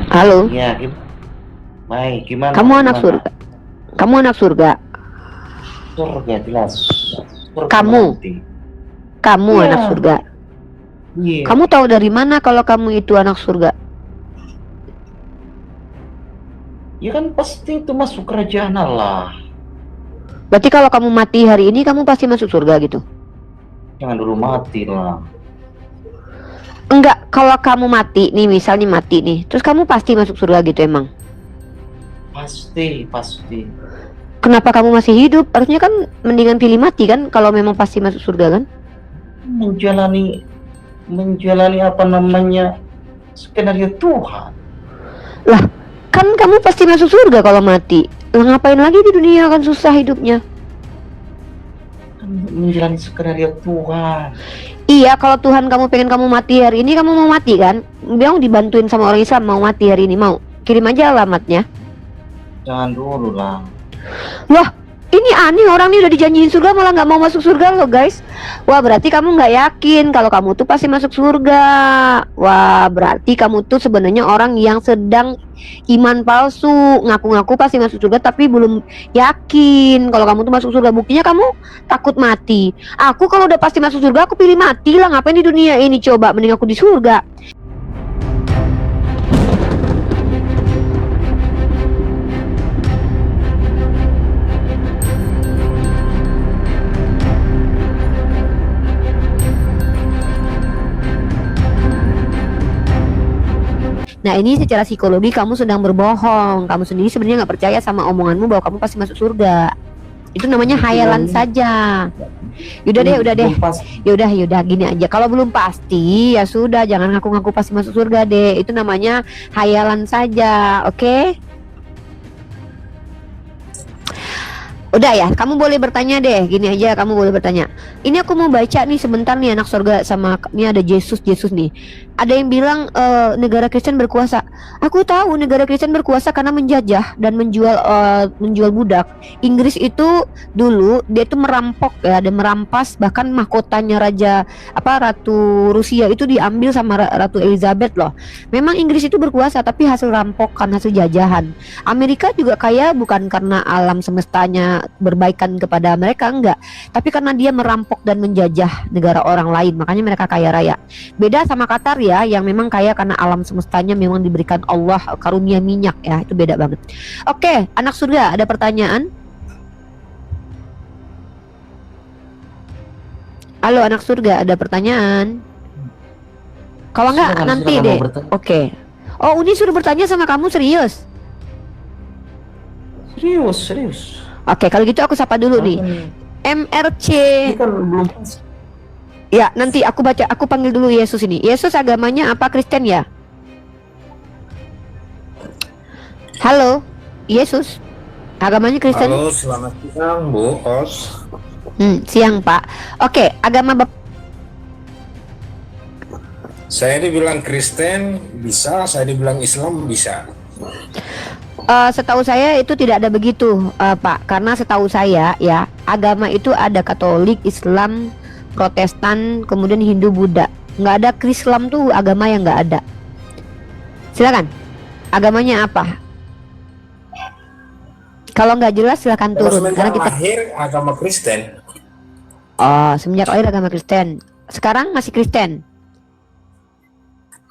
Halo, Iya, baik. Gimana? kamu anak Gimana? surga. Kamu anak surga. Surga jelas. Surga Kamu, menanti. kamu anak Iya, surga. iya. Kamu tahu dari mana kalau kamu itu anak surga? Ya kan pasti itu masuk kerajaan Allah. Berarti kalau kamu mati hari ini, kamu pasti masuk surga gitu? Jangan dulu mati lah. Enggak, kalau kamu mati nih, misalnya mati nih, terus kamu pasti masuk surga gitu emang? Pasti, pasti. Kenapa kamu masih hidup? Harusnya kan mendingan pilih mati kan, kalau memang pasti masuk surga kan? Menjalani, menjalani apa namanya skenario Tuhan. Lah, kan kamu pasti masuk surga kalau mati. Lah ngapain lagi di dunia kan susah hidupnya? Kan menjalani skenario Tuhan. Iya, kalau Tuhan kamu pengen kamu mati hari ini, kamu mau mati kan? Bilang dibantuin sama orang Islam mau mati hari ini, mau? Kirim aja alamatnya. Jangan dulu lah. Wah, ini aneh, orang nih udah dijanjiin surga malah nggak mau masuk surga loh guys. Wah, berarti kamu nggak yakin kalau kamu tuh pasti masuk surga. Wah, berarti kamu tuh sebenarnya orang yang sedang iman palsu, ngaku-ngaku pasti masuk surga tapi belum yakin kalau kamu tuh masuk surga. Buktinya kamu takut mati. Aku kalau udah pasti masuk surga, aku pilih mati lah. Ngapain di dunia ini, coba mending aku di surga. Nah, ini secara psikologi kamu sedang berbohong. Kamu sendiri sebenarnya nggak percaya sama omonganmu bahwa kamu pasti masuk surga. Itu namanya hayalan saja. Udah deh. Belum pas. Yaudah gini aja. Kalau belum pasti ya sudah, jangan ngaku-ngaku pasti masuk surga deh. Itu namanya hayalan saja, oke? Udah ya, kamu boleh bertanya deh. Gini aja, kamu boleh bertanya. Ini aku mau baca nih sebentar nih anak surga sama ini ada Yesus nih. Ada yang bilang negara Kristen berkuasa. Aku tahu negara Kristen berkuasa karena menjajah dan menjual budak. Inggris itu dulu dia itu merampok ya, dan merampas bahkan mahkotanya Ratu Rusia itu diambil sama Ratu Elizabeth loh. Memang Inggris itu berkuasa tapi hasil rampokan, hasil jajahan. Amerika juga kaya bukan karena alam semestanya berbaikan kepada mereka, enggak, tapi karena dia merampok dan menjajah negara orang lain, makanya mereka kaya raya. Beda sama Qatar ya, yang memang kaya karena alam semestanya memang diberikan Allah karunia minyak ya, itu beda banget. Oke, anak surga, ada pertanyaan? Halo anak surga, ada pertanyaan? Kalau enggak nanti deh. Oke. Oh, Uni suruh bertanya sama kamu, serius? Serius. Oke, kalau gitu aku sapa dulu nih. MRC. Ini kan belum pas. Ya, nanti aku panggil dulu Yesus ini. Yesus agamanya apa, Kristen ya? Halo, Yesus. Agamanya Kristen? Halo, selamat siang, Bu Os. Siang, Pak. Oke, agama Saya dibilang Kristen bisa, saya dibilang Islam bisa. Setahu saya itu tidak ada begitu, Pak. Karena setahu saya ya, agama itu ada Katolik, Islam, Protestan, kemudian Hindu, Buddha. Nggak ada Krislam tuh agama yang nggak ada. Silakan. Agamanya apa? Kalau nggak jelas silakan turun. Karena kita lahir agama Kristen. Oh, semenjak lahir agama Kristen. Sekarang masih Kristen.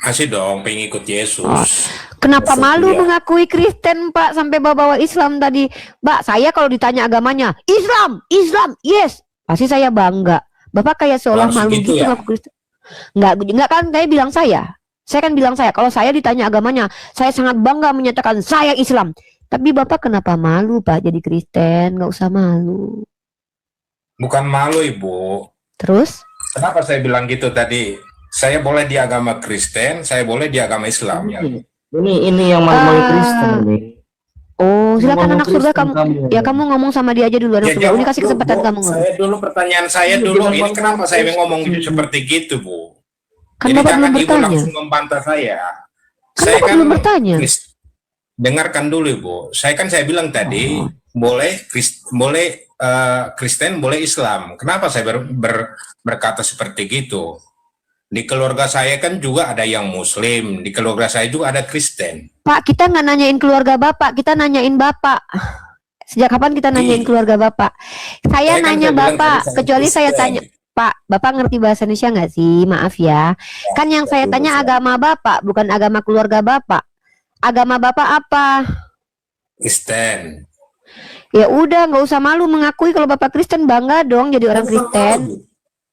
Masih dong, pengikut Yesus. Oh. Kenapa malu mengakui Kristen, Pak, sampai bawa Islam tadi? Mbak, saya kalau ditanya agamanya, Islam, yes. Pasti saya bangga. Bapak kayak seolah malu gitu ya? ngaku Kristen. Enggak kan, saya bilang saya. Saya kan bilang saya. Kalau saya ditanya agamanya, saya sangat bangga menyatakan saya Islam. Tapi Bapak kenapa malu, Pak, jadi Kristen? Nggak usah malu. Bukan malu, Ibu. Terus? Kenapa saya bilang gitu tadi? Saya boleh di agama Kristen, saya boleh di agama Islam. Ya. Ini yang malu-malu Kristen nih. Oh, silakan anak surga kamu. Ya kamu ngomong sama dia aja dulu anak surga. Ini kasih kesempatan kamu ngomong. Saya dulu pertanyaan saya dulu. Ini kenapa saya ngomong seperti gitu, Bu? Kan Jadi Bapak belum jangan Ibu bertanya. langsung membantah saya. Kan Saya Bapak belum bertanya. Dengarkan dulu, Ibu. Saya bilang tadi boleh Kristen, boleh Islam. Kenapa saya berkata seperti gitu? Di keluarga saya kan juga ada yang Muslim, di keluarga saya juga ada Kristen. Pak, kita nggak nanyain keluarga Bapak, kita nanyain Bapak. Sejak kapan kita nanyain keluarga Bapak? Saya kan nanya bilang Bapak, tadi kecuali saya Kristen. tanya, Pak, Bapak ngerti bahasa Indonesia nggak sih? Maaf ya. Kan yang saya tanya agama Bapak, bukan agama keluarga Bapak. Agama Bapak apa? Kristen. Ya udah, nggak usah malu mengakui kalau Bapak Kristen, bangga dong jadi orang Saya bukan Kristen. malu, Bu.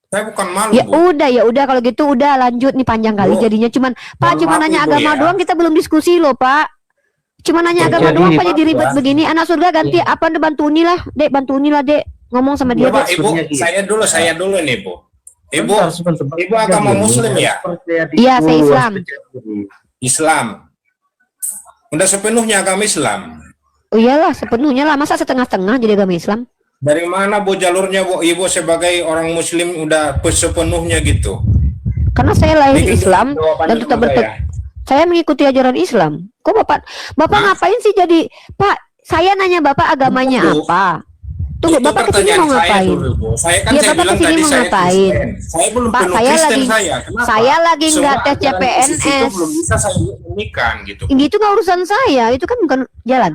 Saya bukan malu, Ya Bu. ya udah kalau gitu udah lanjut nih, panjang kali Bu, jadinya. Cuman Pak, mohon cuma maaf, nanya Ibu, agama ya. doang, kita belum diskusi loh Pak. Cuma nanya Jadi, agama doang apa Pak, jadi ribet ya. begini? Anak surga ganti apa, Anda bantu Uni lah, Dek, bantu Uni lah, Dek. Ngomong sama dia, Coba Dek. Ibu, Sebenarnya, saya dulu nih, Bu. Ibu, Sebentar. Ibu agama Muslim ya? Iya, saya Islam. Islam. Udah sepenuhnya agama Islam. Oh iyalah, sepenuhnya lah. Masa setengah-setengah jadi agama Islam? Dari mana, Bu, jalurnya, Bu? Ibu sebagai orang Muslim udah sepenuhnya gitu. Karena saya lahir Ini Islam jawabannya dan tetap juga ya. saya mengikuti ajaran Islam. Kok Bapak Hah? ngapain sih jadi Pak? Saya nanya Bapak agamanya Tunggu. apa? Tunggu, Itu Bapak kesini pertanyaan mau saya ngapain? dulu, Bu. Saya kan Ya, saya Bapak bilang kesini tadi mau saya ngapain? Kristen. Saya belum Pak, penuh saya Kristen lagi- saya. Kenapa? Saya lagi Semua nggak tes ajaran Yesus itu CPNS. belum bisa saya unikan gitu. Gitu nggak urusan saya, itu kan bukan jalan.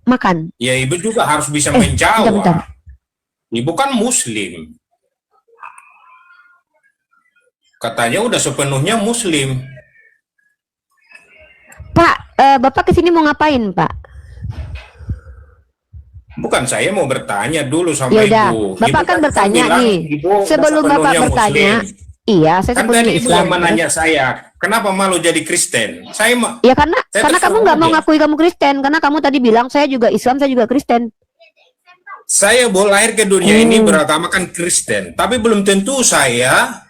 Makan. Ya, Ibu juga harus bisa bentar. menjawab. Ibu kan Muslim. Katanya udah sepenuhnya Muslim. Pak, Bapak kesini mau ngapain, Pak? Bukan, saya mau bertanya dulu sama Ya udah, Ibu. Bapak Ibu kan bertanya bilang nih. Ibu udah Sebelum Bapak sepenuhnya bertanya, Muslim. iya, saya Kan sepenuhnya tadi Ibu Islam. yang menanya saya, kenapa malu jadi Kristen? Saya Ya karena Saya kamu terserah nggak mau aja. ngakui kamu Kristen, karena kamu tadi bilang saya juga Islam, saya juga Kristen. Saya boleh lahir ke dunia ini beragamakan Kristen, tapi belum tentu saya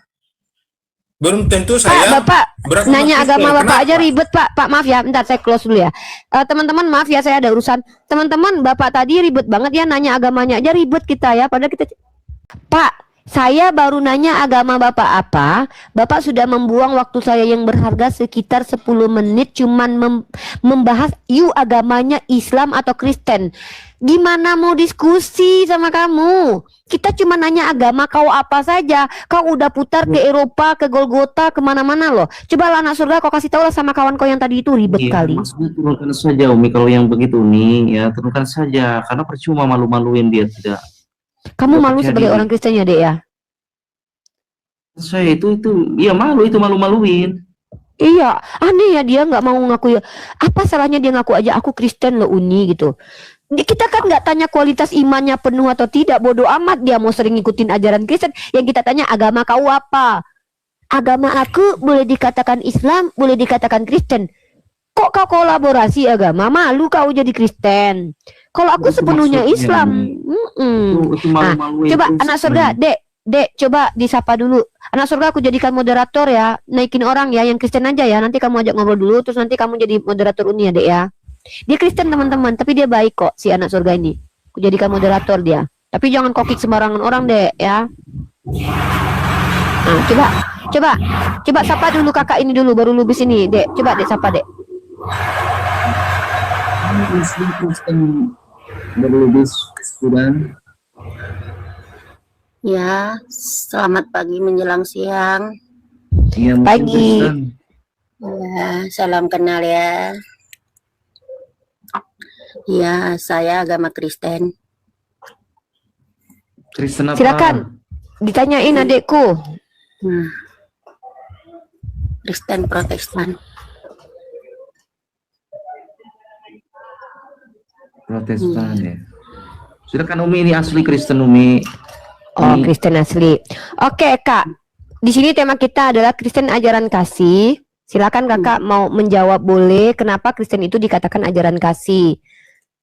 Pak, Bapak beragama nanya Kristen. agama Bapak Kenapa? aja ribet, Pak. Pak, maaf ya, bentar saya close dulu ya. Teman-teman, maaf ya, saya ada urusan. Teman-teman, Bapak tadi ribet banget ya, nanya agamanya aja ribet kita ya, padahal kita. Pak, saya baru nanya agama Bapak apa. Bapak sudah membuang waktu saya yang berharga sekitar 10 menit cuman membahas you agamanya Islam atau Kristen. Gimana mau diskusi sama kamu? Kita cuma nanya agama kau apa saja. Kau udah putar ke Eropa, ke Golgota, kemana-mana loh. Coba lah anak surga kau kasih tahu lah sama kawan kau yang tadi itu ribet Iya, kali. maksudnya turunkan saja Umi kalau yang begitu nih ya turunkan saja karena percuma malu-maluin dia tidak. Kamu Udah malu percaya sebagai diri. orang Kristen ya, Dek ya? Saya itu iya malu itu malu-maluin. Iya, aneh ya dia nggak mau ngaku. Apa salahnya dia ngaku aja aku Kristen loh Uni gitu. Kita kan nggak tanya kualitas imannya penuh atau tidak, bodoh amat dia mau sering ngikutin ajaran Kristen. Yang kita tanya agama kau apa? Agama aku boleh dikatakan Islam, boleh dikatakan Kristen. Kok kau kolaborasi agama? Malu kau jadi Kristen. Kalau aku Itu sepenuhnya maksudnya. Islam. Itu malu-maluin. Coba itu anak sih. surga, Dek, coba disapa dulu. Anak surga aku jadikan moderator ya, naikin orang ya, yang Kristen aja ya. Nanti kamu ajak ngobrol dulu, terus nanti kamu jadi moderator Uni ya, Dek ya. Dia Kristen teman-teman, tapi dia baik kok si anak surga ini. Aku jadikan moderator dia. Tapi jangan kokik sembarangan orang, Dek ya. Nah, coba sapa dulu kakak ini dulu, baru lubis ini, Dek. Coba Dek sapa, Dek. Muslim Kristen berlebih sudah. Ya, selamat pagi menjelang siang. Iya, Muslim Pagi. Kristen. Ya, salam kenal ya. Ya, saya agama Kristen. Kristen apa? Silakan. Ditanyain adekku. Kristen Protestan. Protestan ya. Silakan Umi, ini asli Kristen Umi. Oh, Ini- Kristen asli. Oke, Kak. Di sini tema kita adalah Kristen ajaran kasih. Silakan Kakak mau menjawab boleh kenapa Kristen itu dikatakan ajaran kasih.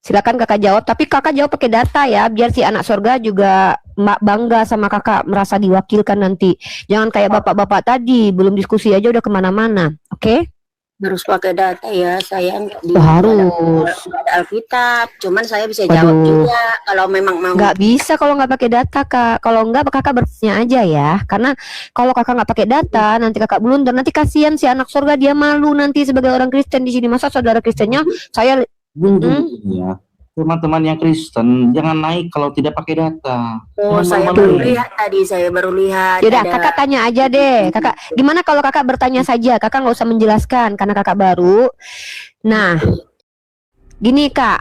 Silakan Kakak jawab, tapi Kakak jawab pakai data ya, biar si anak surga juga bangga sama Kakak, merasa diwakilkan nanti. Jangan kayak bapak-bapak tadi, belum diskusi aja udah kemana-mana. Oke? Harus pakai data ya, saya nggak di Harus. nggak ada Alkitab. Cuman saya bisa jawab Waduh. juga kalau memang mau. Nggak bisa kalau nggak pakai data, Kak. Kalau nggak Kakak bertanya aja ya. Karena kalau Kakak nggak pakai data, nanti Kakak blunder. Nanti kasihan si anak surga, dia malu nanti sebagai orang Kristen di sini. Masa saudara Kristennya saya Ya. teman-teman yang Kristen jangan naik kalau tidak pakai data. Oh, Jangan saya baru malu-maluin. lihat tadi, saya baru lihat Yaudah, ada. kakak tanya aja deh. Kakak, gimana kalau kakak bertanya saja? Kakak nggak usah menjelaskan karena kakak baru. Nah, gini kak,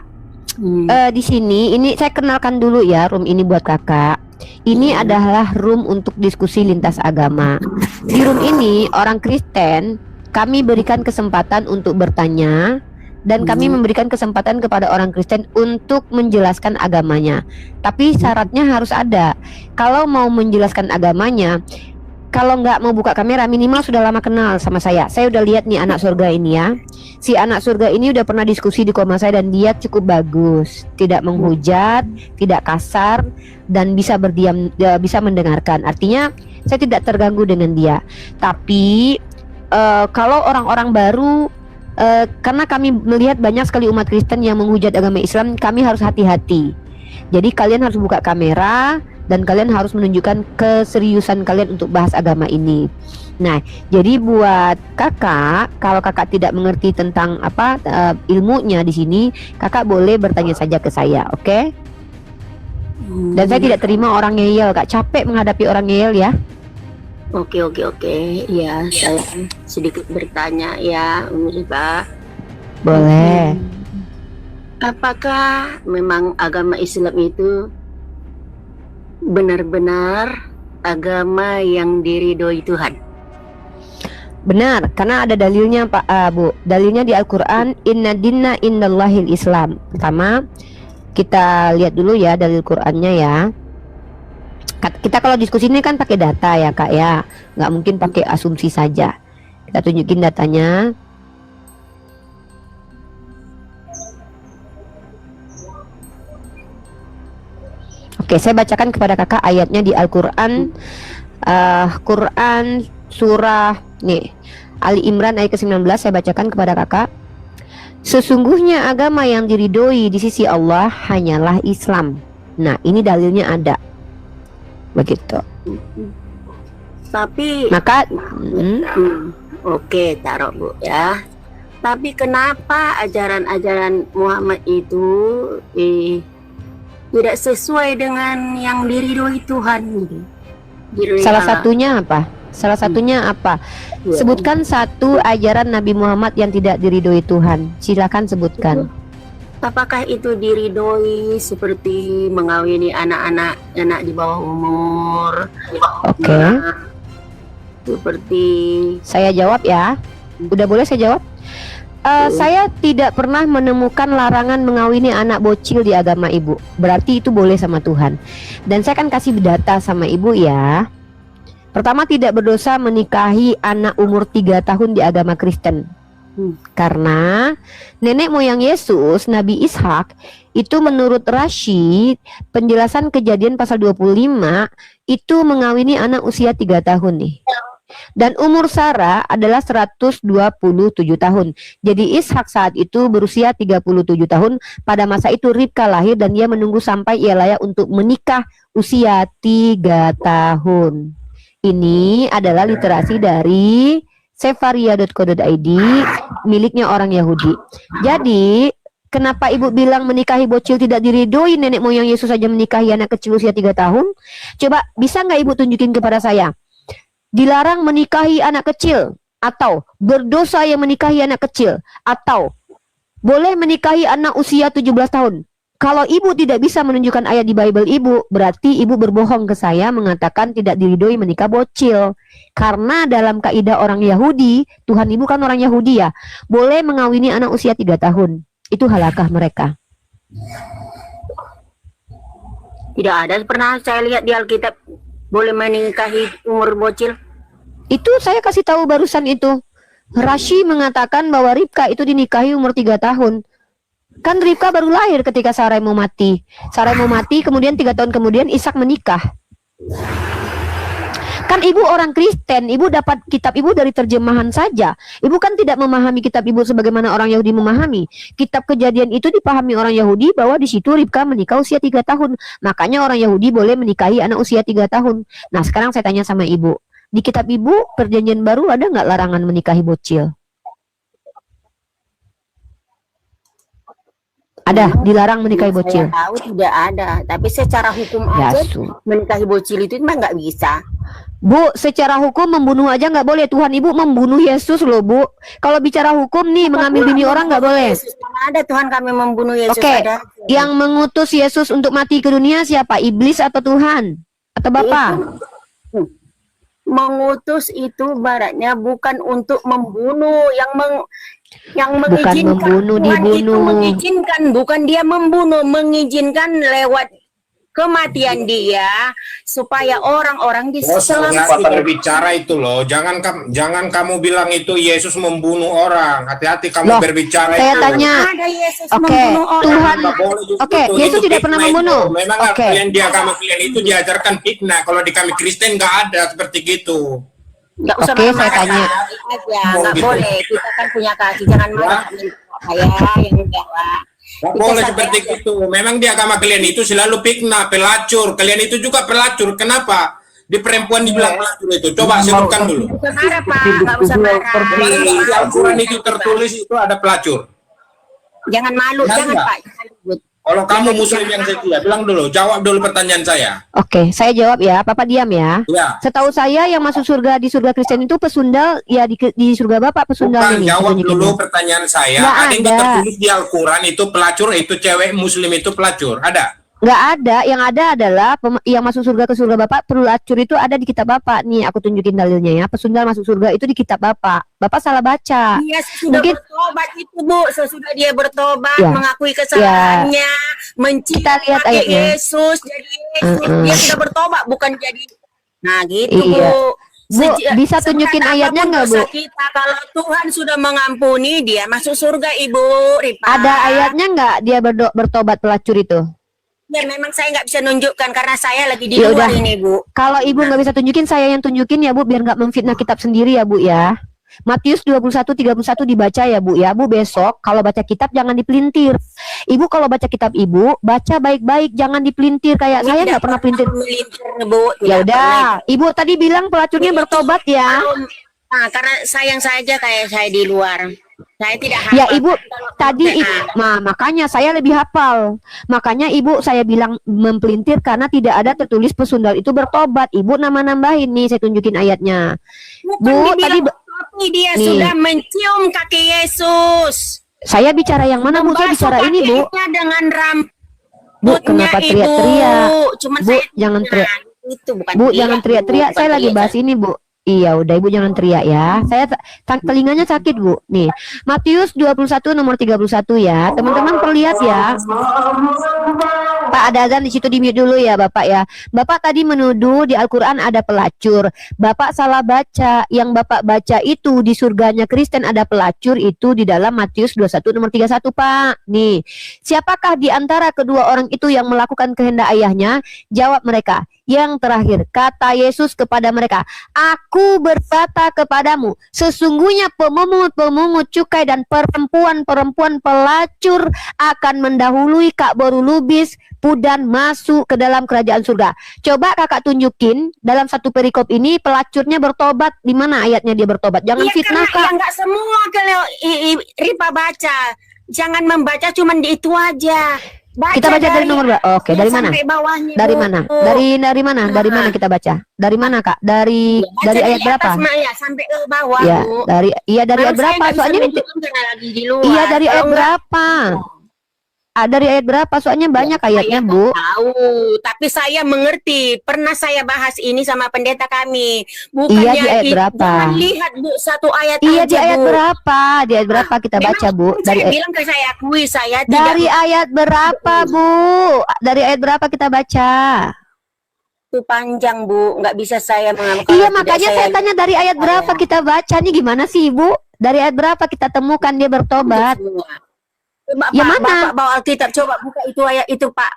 di sini ini saya kenalkan dulu ya room ini buat kakak. Ini adalah room untuk diskusi lintas agama. Di room ini orang Kristen kami berikan kesempatan untuk bertanya dan kami memberikan kesempatan kepada orang Kristen untuk menjelaskan agamanya. Tapi syaratnya harus ada. Kalau mau menjelaskan agamanya, kalau nggak mau buka kamera minimal sudah lama kenal sama saya. Saya udah lihat nih anak surga ini ya. Si anak surga ini udah pernah diskusi di koma saya dan dia cukup bagus, tidak menghujat, tidak kasar, dan bisa berdiam, bisa mendengarkan. Artinya saya tidak terganggu dengan dia. Tapi kalau orang-orang baru, karena kami melihat banyak sekali umat Kristen yang menghujat agama Islam, kami harus hati-hati. Jadi kalian harus buka kamera dan kalian harus menunjukkan keseriusan kalian untuk bahas agama ini. Nah, jadi buat kakak, kalau kakak tidak mengerti tentang ilmunya di sini, kakak boleh bertanya saja ke saya, oke? Dan saya tidak terima orang ngeyel, kak. Capek menghadapi orang ngeyel ya. Oke. Ya, saya sedikit bertanya ya, Umirba. Boleh. Apakah memang agama Islam itu benar-benar agama yang diridhoi Tuhan? Benar, karena ada dalilnya Pak, Bu. Dalilnya di Al-Quran, Inna dinna indallahil Islam. Pertama, kita lihat dulu ya dalil Qurannya ya. Kita kalau diskusi ini kan pakai data ya kak ya, nggak mungkin pakai asumsi saja. Kita tunjukin datanya. Oke, saya bacakan kepada kakak ayatnya di Al-Quran, Quran surah nih Ali Imran ayat ke-19. Saya bacakan kepada kakak. Sesungguhnya agama yang diridhoi di sisi Allah hanyalah Islam. Nah, ini dalilnya ada. Begitu. Tapi Maka oke, taruh Bu ya. Tapi kenapa ajaran-ajaran Muhammad itu tidak sesuai dengan yang diridhoi Tuhan gitu? salah satunya apa? Salah satunya apa? Sebutkan satu ajaran Nabi Muhammad yang tidak diridhoi Tuhan. Silakan sebutkan. Apakah itu diridhoi seperti mengawini anak-anak di bawah umur? Oke. Nah, seperti Saya jawab ya. Udah boleh saya jawab? Saya tidak pernah menemukan larangan mengawini anak bocil di agama ibu. Berarti itu boleh sama Tuhan. Dan saya akan kasih data sama ibu ya. Pertama, tidak berdosa menikahi anak umur 3 tahun di agama Kristen. Karena nenek moyang Yesus, Nabi Ishak, itu menurut Rashid, penjelasan Kejadian pasal 25, itu mengawini anak usia 3 tahun nih. Dan umur Sarah adalah 127 tahun. Jadi Ishak saat itu berusia 37 tahun. Pada masa itu Ribka lahir dan dia menunggu sampai ia layak untuk menikah usia 3 tahun. Ini adalah literasi dari sefaria.co.id miliknya orang Yahudi. Jadi kenapa ibu bilang menikahi bocil tidak diridhoi? Nenek moyang Yesus saja menikahi anak kecil usia 3 tahun. Coba bisa nggak ibu tunjukin kepada saya? Dilarang menikahi anak kecil, atau berdosa yang menikahi anak kecil, atau boleh menikahi anak usia 17 tahun. Kalau ibu tidak bisa menunjukkan ayat di Bible ibu, berarti ibu berbohong ke saya mengatakan tidak diridhoi menikah bocil. Karena dalam kaidah orang Yahudi, Tuhan ibu kan orang Yahudi ya, boleh mengawini anak usia 3 tahun. Itu halakah mereka? tidak ada pernah saya lihat di Alkitab boleh menikahi umur bocil. Itu saya kasih tahu barusan itu. Rashi mengatakan bahwa Ribka itu dinikahi umur 3 tahun. Kan Ribka baru lahir ketika Sarai mau mati. Sarai mau mati, kemudian 3 tahun kemudian Ishak menikah. Kan ibu orang Kristen, ibu dapat kitab ibu dari terjemahan saja. Ibu kan tidak memahami kitab ibu sebagaimana orang Yahudi memahami. Kitab Kejadian itu dipahami orang Yahudi bahwa di situ Ribka menikah usia 3 tahun. Makanya orang Yahudi boleh menikahi anak usia 3 tahun. Nah sekarang saya tanya sama ibu, di kitab ibu Perjanjian Baru ada nggak larangan menikahi bocil? Ada dilarang menikahi Saya bocil. tahu tidak ada, tapi secara hukum Ya, aja Su. menikahi bocil itu memang nggak bisa. Bu, secara hukum membunuh aja nggak boleh. Tuhan Ibu membunuh Yesus loh, Bu. Kalau bicara hukum nih, mengambil bini orang nggak boleh. Yesus mana ada Tuhan kami membunuh Yesus Oke, ada. yang mengutus Yesus untuk mati ke dunia siapa? Iblis atau Tuhan? Atau Bapa? Itu, mengutus itu baratnya bukan untuk membunuh, yang Bukan mengizinkan membunuh, Tuhan itu dibunuh. mengizinkan, bukan dia membunuh, mengizinkan lewat kematian dia supaya orang-orang Oh, saya diselamatkan. berbicara itu loh. Jangan kamu bilang itu Yesus membunuh orang. Hati-hati kamu Loh, berbicara saya itu. tanya. Ada Yesus Oke, membunuh orang. Tuhan. Nggak boleh justru Oke, itu. Yesus Itu tidak pernah fitnah membunuh. itu. Memang Oke. kalian di agama kalian itu diajarkan fitnah. Kalau di kami Kristen nggak ada seperti gitu. Nggak usah Oke, saya marah-marah tanya. aja, Oh, nggak gitu. boleh. Kita kan punya kasih, jangan marah. Saya yang jawab. Nggak Kita boleh sadar. seperti itu. Memang di agama kalian itu selalu fitnah, pelacur. Kalian itu juga pelacur. Kenapa? Di perempuan dibilang pelacur itu. Coba sebutkan dulu. Nggak usah marah, Pak, nggak usah marah. Kemarin di Al-Quran itu tertulis itu ada pelacur. Jangan malu, Benar jangan nggak? Pak. Jangan ribut. Kalau kamu muslim yang setia, bilang dulu, jawab dulu pertanyaan saya. Oke, saya jawab ya. Papa diam ya. Ya, Setahu saya yang masuk surga di surga Kristen itu pesundal ya di surga Bapak pesundal bukan ini. jawab tunjukin dulu ya. pertanyaan saya. Nggak Ada yang ada. tertulis di Al-Quran itu pelacur, itu cewek muslim itu pelacur. Ada? Nggak ada, yang ada adalah yang masuk surga ke surga Bapak pelacur itu ada di kitab Bapak. Nih, aku tunjukin dalilnya ya. Pesundal masuk surga itu di kitab Bapak. Bapak salah baca. Dia sudah Mungkin- bertobat itu, Bu. Sesudah dia bertobat, Ya. mengakui kesalahannya, mencium Kita lihat kaki ayatnya. Yesus, jadi Yesus. Dia sudah bertobat, bukan jadi. Nah, gitu, Iya. Bu. Bu, bisa tunjukin seberat ayatnya apapun nggak, Bu? dosa kita, kalau Tuhan sudah mengampuni, dia masuk surga, Ibu Ripa. Ada ayatnya nggak dia bertobat pelacur itu? Ya, memang saya nggak bisa nunjukkan karena saya lagi di Ya luar udah. ini, Bu. Kalau Ibu nggak bisa tunjukin, saya yang tunjukin ya Bu, biar nggak memfitnah kitab sendiri ya Bu ya. Matius 21:31 dibaca ya Bu ya. Bu besok kalau baca kitab jangan dipelintir. Ibu kalau baca kitab Ibu, baca baik-baik, jangan dipelintir kayak Ini saya tidak nggak pernah pelintir. melintir, Bu. Ya Tidak pernah. udah, Ibu tadi bilang pelacurnya bertobat ya. Nah, karena sayang saja kayak saya di luar. Saya tidak Ya hafal. Ibu Kalau tadi Nah, makanya saya lebih hafal. Makanya Ibu saya bilang mempelintir karena tidak ada tertulis pesundal itu bertobat. Ibu nambahin nih, saya tunjukin ayatnya. bukan Bu, dibilang tadi tapi dia Nih. sudah mencium kaki Yesus. saya bicara yang mana Bu? Saya Membasuh bicara ini Bu. kakinya dengan Bu, rambutnya, kenapa Ibu. teriak-teriak? Cuman Bu, saya jangan teriak. itu bukan Bu, teriak, jangan teriak-teriak. bukan Saya lagi teriak. bahas ini, Bu. Iya, udah Ibu jangan teriak ya. Saya telinganya sakit, Bu. Nih, Matius 21 nomor 31 ya. Teman-teman perlihat ya. Pak, ada azan di situ, di mute dulu ya, Bapak ya. Bapak tadi menuduh di Al-Qur'an ada pelacur. Bapak salah baca. Yang Bapak baca itu di surganya Kristen ada pelacur itu di dalam Matius 21 nomor 31, Pak. Nih, siapakah di antara kedua orang itu yang melakukan kehendak ayahnya? Jawab mereka. Yang terakhir, kata Yesus kepada mereka, Aku berkata kepadamu, sesungguhnya pemungut-pemungut cukai dan perempuan-perempuan pelacur akan mendahului Kak Boru Lubis Pudan masuk ke dalam kerajaan surga. Coba kakak tunjukin dalam satu perikop ini pelacurnya bertobat. Di mana ayatnya dia bertobat? Jangan Iya, fitnah, karena Kak. ya nggak semua kalau Ripa baca. Jangan membaca cuman di itu aja. Kita baca dari nomor berapa? Oke, dari mana? Sampai bawahnya, Dari Bu. mana? Dari mana? Dari mana kita baca? Dari mana, Kak? Dari Ya, baca dari ayat atas, berapa? Mak, ya, sampai ke bawah, Ya, Bu. dari Baru ayat saya berapa? nggak bisa Soalnya ini nunjukin karena lagi di luar. iya dari Kalau ayat nggak, berapa? Dari ayat berapa? Soalnya banyak ayatnya, saya Bu. nggak tahu, tapi saya mengerti. Pernah saya bahas ini sama pendeta kami. Bukannya Iya, di ayat berapa? Jangan lihat, Bu, satu ayat Iya, aja, di ayat Bu. berapa? Di ayat berapa kita Memang baca, Bu? saya bilang ke saya akui saya Dari tidak ayat berapa, Bu? Dari ayat berapa kita baca? itu panjang, Bu. Nggak bisa saya mengambil. Iya, makanya saya tanya dari ayat berapa kita baca nih, gimana sih, Ibu? Dari ayat berapa kita temukan dia bertobat? Coba, Ya, Pak, mana? Bapak bawa Alkitab, coba buka itu ayat itu, Pak.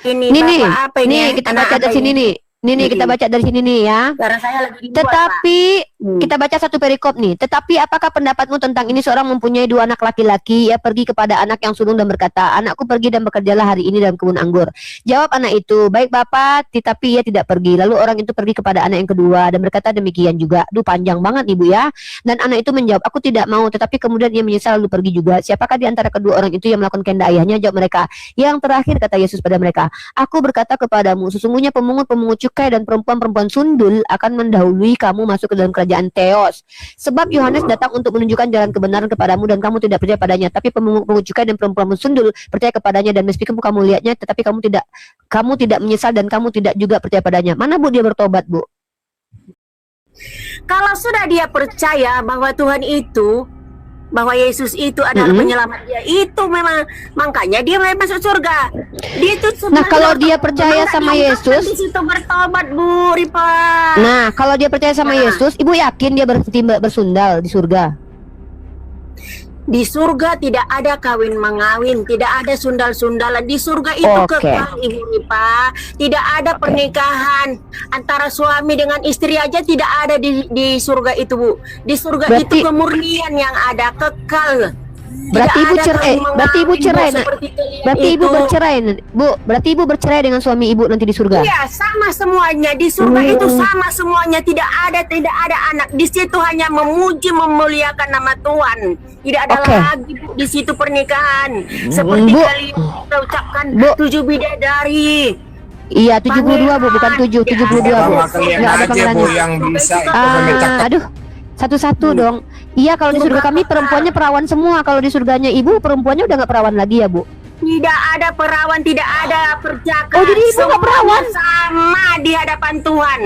Ini Nih, nih, Bapak apa ini? nih kita Anak baca apa dari sini ini? nih. Nih, kita baca dari sini nih ya. Karena saya lagi di luar, Pak. Tetapi Kita baca satu perikop nih. Tetapi apakah pendapatmu tentang ini? Seorang mempunyai 2 anak laki-laki. Ia pergi kepada anak yang sulung dan berkata, anakku pergi dan bekerjalah hari ini dalam kebun anggur. Jawab anak itu, baik bapak, tetapi ia tidak pergi. Lalu orang itu pergi kepada anak yang kedua dan berkata demikian juga. Duh, panjang banget ibu ya. Dan anak itu menjawab, aku tidak mau. Tetapi kemudian ia menyesal lalu pergi juga. Siapakah di antara kedua orang itu yang melakukan kehendak ayahnya? Jawab mereka, yang terakhir, kata Yesus pada mereka. Aku berkata kepadamu, sesungguhnya pemungut-pemungut cukai dan perempuan-perempuan sundul akan mendahului kamu masuk ke dalam kerajaan Theos. Sebab Yohanes datang untuk menunjukkan jalan kebenaran kepadamu dan kamu tidak percaya padanya. Tapi pemungut-pemungut cukai dan perempuan sundul percaya kepadanya, dan meskipun kamu lihatnya, tetapi kamu tidak menyesal dan kamu tidak juga percaya padanya. Mana Bu dia bertobat, Bu? Kalau sudah dia percaya bahwa Tuhan itu, bahwa Yesus itu adalah penyelamat dia, itu memang makanya dia mulai masuk surga. Dia itu Nah, kalau dia percaya sama Yesus, di situ bertobat, Bu Ripa. nah kalau dia percaya sama Yesus, ibu yakin dia berhenti bersundal di surga? Di surga tidak ada kawin mengawin, tidak ada sundal-sundalan. Di surga itu Oke. kekal, Ibu Ripa. Tidak ada pernikahan antara suami dengan istri aja, tidak ada di surga itu, Bu. Di surga Berarti- itu kemurnian yang ada, kekal. Berarti Tidak ibu ada cerai, kawin berarti ibu mengawin, cerai, Bu, nak. seperti kalian Berarti ibu itu. bercerai, Bu. Berarti ibu bercerai dengan suami ibu nanti di surga. Iya, sama semuanya di surga itu sama semuanya, tidak ada anak. Di situ hanya memuji memuliakan nama Tuhan. Tidak ada Oke. lagi Bu, di situ pernikahan. Seperti Bu. kalian kita ucapkan Bu. 7 bidadari. Iya, 72 Bu, bukan 7, 72 Bu. Sama kalian Enggak ada aja Bu panggilannya. yang bisa itu memecahkan. Aduh, satu-satu dong. Iya, kalau di surga kami perempuannya perawan semua. Kalau di surganya ibu perempuannya udah nggak perawan lagi ya Bu? Tidak ada perawan, tidak ada perjaka. Oh, jadi ibu nggak Semuanya perawan? sama di hadapan Tuhan.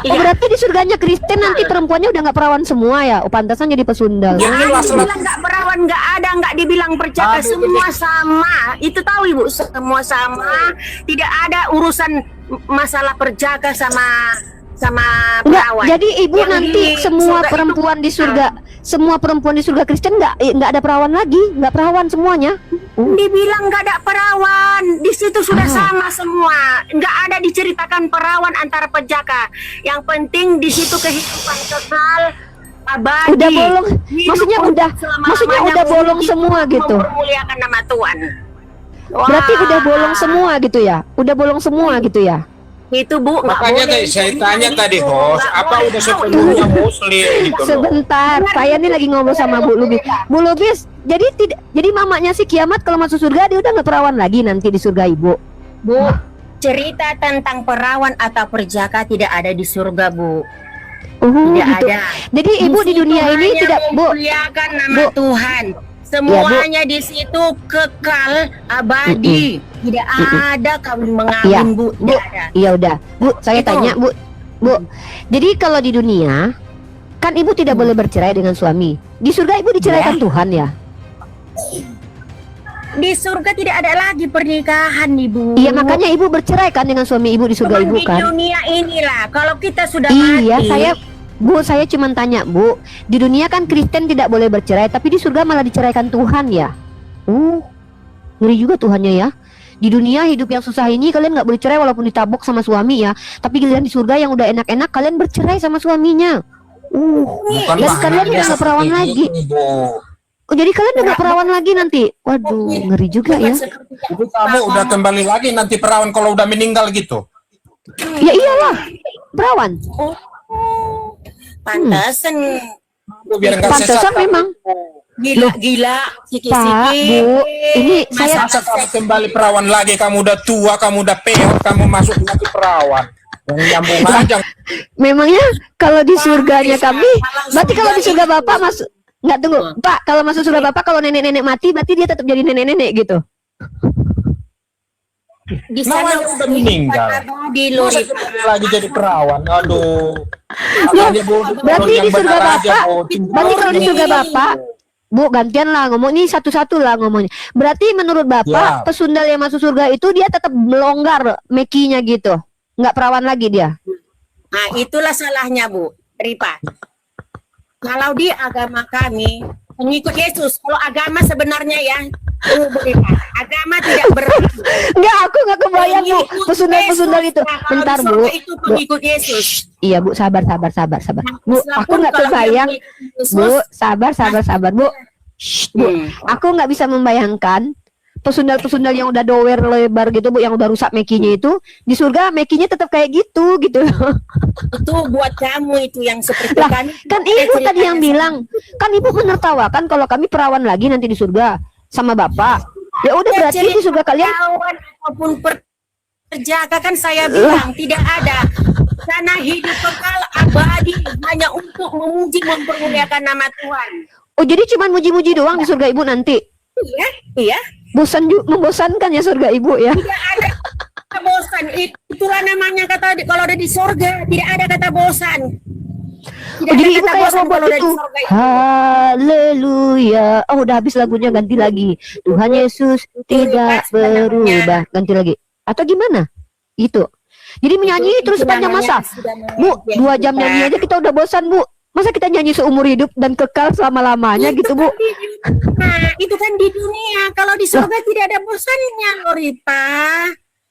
Oh, berarti di surganya Kristen nanti perempuannya udah nggak perawan semua ya? Oh, pantasan jadi pesundal. Ya. Jangan jelas lah. dibilang nggak perawan, nggak ada, nggak dibilang perjaka, Aduh, semua sama. Itu tahu Ibu, semua sama. Tidak ada urusan masalah perjaka sama Enggak, perawan. jadi ibu Yang nanti di semua surga itu- perempuan di surga, semua perempuan di surga Kristen nggak ada perawan lagi, nggak perawan semuanya. Dibilang nggak ada perawan, di situ sudah sama semua. Nggak ada diceritakan perawan antara perjaka. Yang penting di situ kehidupan kekal abadi. Udah bolong, Hidup maksudnya untuk udah selama-lamanya bolong untuk semua gitu. mempermuliakan nama Tuhan. Berarti Wah, udah bolong semua gitu ya? Udah bolong semua gitu ya? itu Bu, nggak Makanya boleh. tadi saya tanya tadi host, Nggak apa boleh. udah sepenuhnya muslim gitu loh. Sebentar, saya nih lagi ngobrol sama Bu Lubis. Bu Lubis, jadi mamanya si kiamat kalau masuk surga dia udah nggak perawan lagi nanti di surga ibu. Bu, cerita tentang perawan atau perjaka tidak ada di surga, Bu. Tidak gitu. ada. Jadi ibu di situ dunia ini hanya tidak, Bu. memuliakan nama Bu. Tuhan. Semuanya di situ kekal abadi. Tidak ada kawin mengawin, Iya, Bu. Bu. Tidak ada. Iya udah, Bu. Saya Itu. tanya, Bu. Jadi kalau di dunia kan ibu tidak boleh bercerai dengan suami. Di surga ibu diceraikan Tuhan ya? Di surga tidak ada lagi pernikahan, Ibu. Iya, makanya ibu bercerai kan dengan suami ibu di surga Cuman ibu di kan? dunia inilah, kalau kita sudah Iya, mati, saya cuma tanya, Bu. Di dunia kan Kristen tidak boleh bercerai, tapi di surga malah diceraikan Tuhan ya? Ngeri juga Tuhannya ya. Di dunia hidup yang susah ini kalian nggak boleh cerai walaupun ditabok sama suami ya. Tapi giliran di surga yang udah enak-enak kalian bercerai sama suaminya. Bukan Dan kalian udah nggak perawan lagi. Bu. Oh, jadi kalian udah nggak perawan lagi nanti? Waduh, ngeri juga ya. Itu kamu udah kembali lagi nanti perawan kalau udah meninggal gitu. Ya iyalah, perawan. pantasan Bu, biar nggak Pantesan sesat. memang. gila-gila, Pak, sikit-sikit. Bu, ini saya Masa kamu kembali perawan lagi, kamu udah tua, kamu udah peot, kamu masuk lagi perawan. Yang nyambung aja. memangnya kalau di surganya kami, berarti kalau di surga Bapak masuk nggak tunggu, Pak, kalau masuk surga Bapak kalau nenek-nenek mati berarti dia tetap jadi nenek-nenek gitu. Di Namanya udah meninggal. di luar. Masa kembali lagi jadi perawan? Aduh. Loh, Makanya, Bu, berarti yang di surga benar aja, Bapak, Bu. berarti kalau di surga Bapak, Bu, gantian lah ngomong, ini satu-satu lah ngomongnya. Berarti menurut Bapak, Ya. pesundal yang masuk surga itu dia tetap melonggar mekinya gitu, nggak perawan lagi dia. Nah, itulah salahnya, Bu Ripa. Kalau di agama kami pengikut Yesus, kalau agama sebenarnya ya, Agama tidak berlaku. Enggak, aku nggak kebayang Bu. Pengikut Pesundal-pesundal Yesus. itu. Nah, kalau Bentar di Bu. surga itu Bu. pengikut Yesus. Iya Bu, sabar. Bu, Islam aku pun nggak kalau dia kebayang. mengikut Yesus, Bu, sabar Bu. Shh, Bu, aku nggak bisa membayangkan pesundal-pesundal yang udah dower lebar gitu Bu, yang udah rusak mekinya itu di surga mekinya tetap kayak gitu gitu. itu buat kamu itu yang seperti Lah, kami. kan Ibu tadi yang bilang, kan Ibu menertawakan kalau kami perawan lagi nanti di surga sama Bapak. Ya udah berarti di surga kalian Perawan ataupun perjaka kan saya bilang tidak ada. Karena hidup kekal abadi hanya untuk memuji mempermuliakan nama Tuhan. oh jadi cuman muji-muji doang di surga Ibu nanti. Iya. Membosankan ya surga Ibu ya. Tidak ada kata bosan. Itulah namanya kata kalau ada di sorga tidak ada kata bosan. Tidak Oh, jadi ada Ibu kata kayak bosan robot kalau ada itu. di sorga itu. Haleluya. Oh udah habis lagunya, ganti lagi. Tuhan Yesus tidak berubah. Ganti lagi. Atau gimana? Itu. Jadi menyanyi terus sepanjang masa. Bu, 2 jam nyanyi aja kita udah bosan Bu. Masa kita nyanyi seumur hidup dan kekal selama-lamanya gitu Bu? Nah, itu kan di dunia. Kalau di surga tidak ada bosannya, loh, Ripa.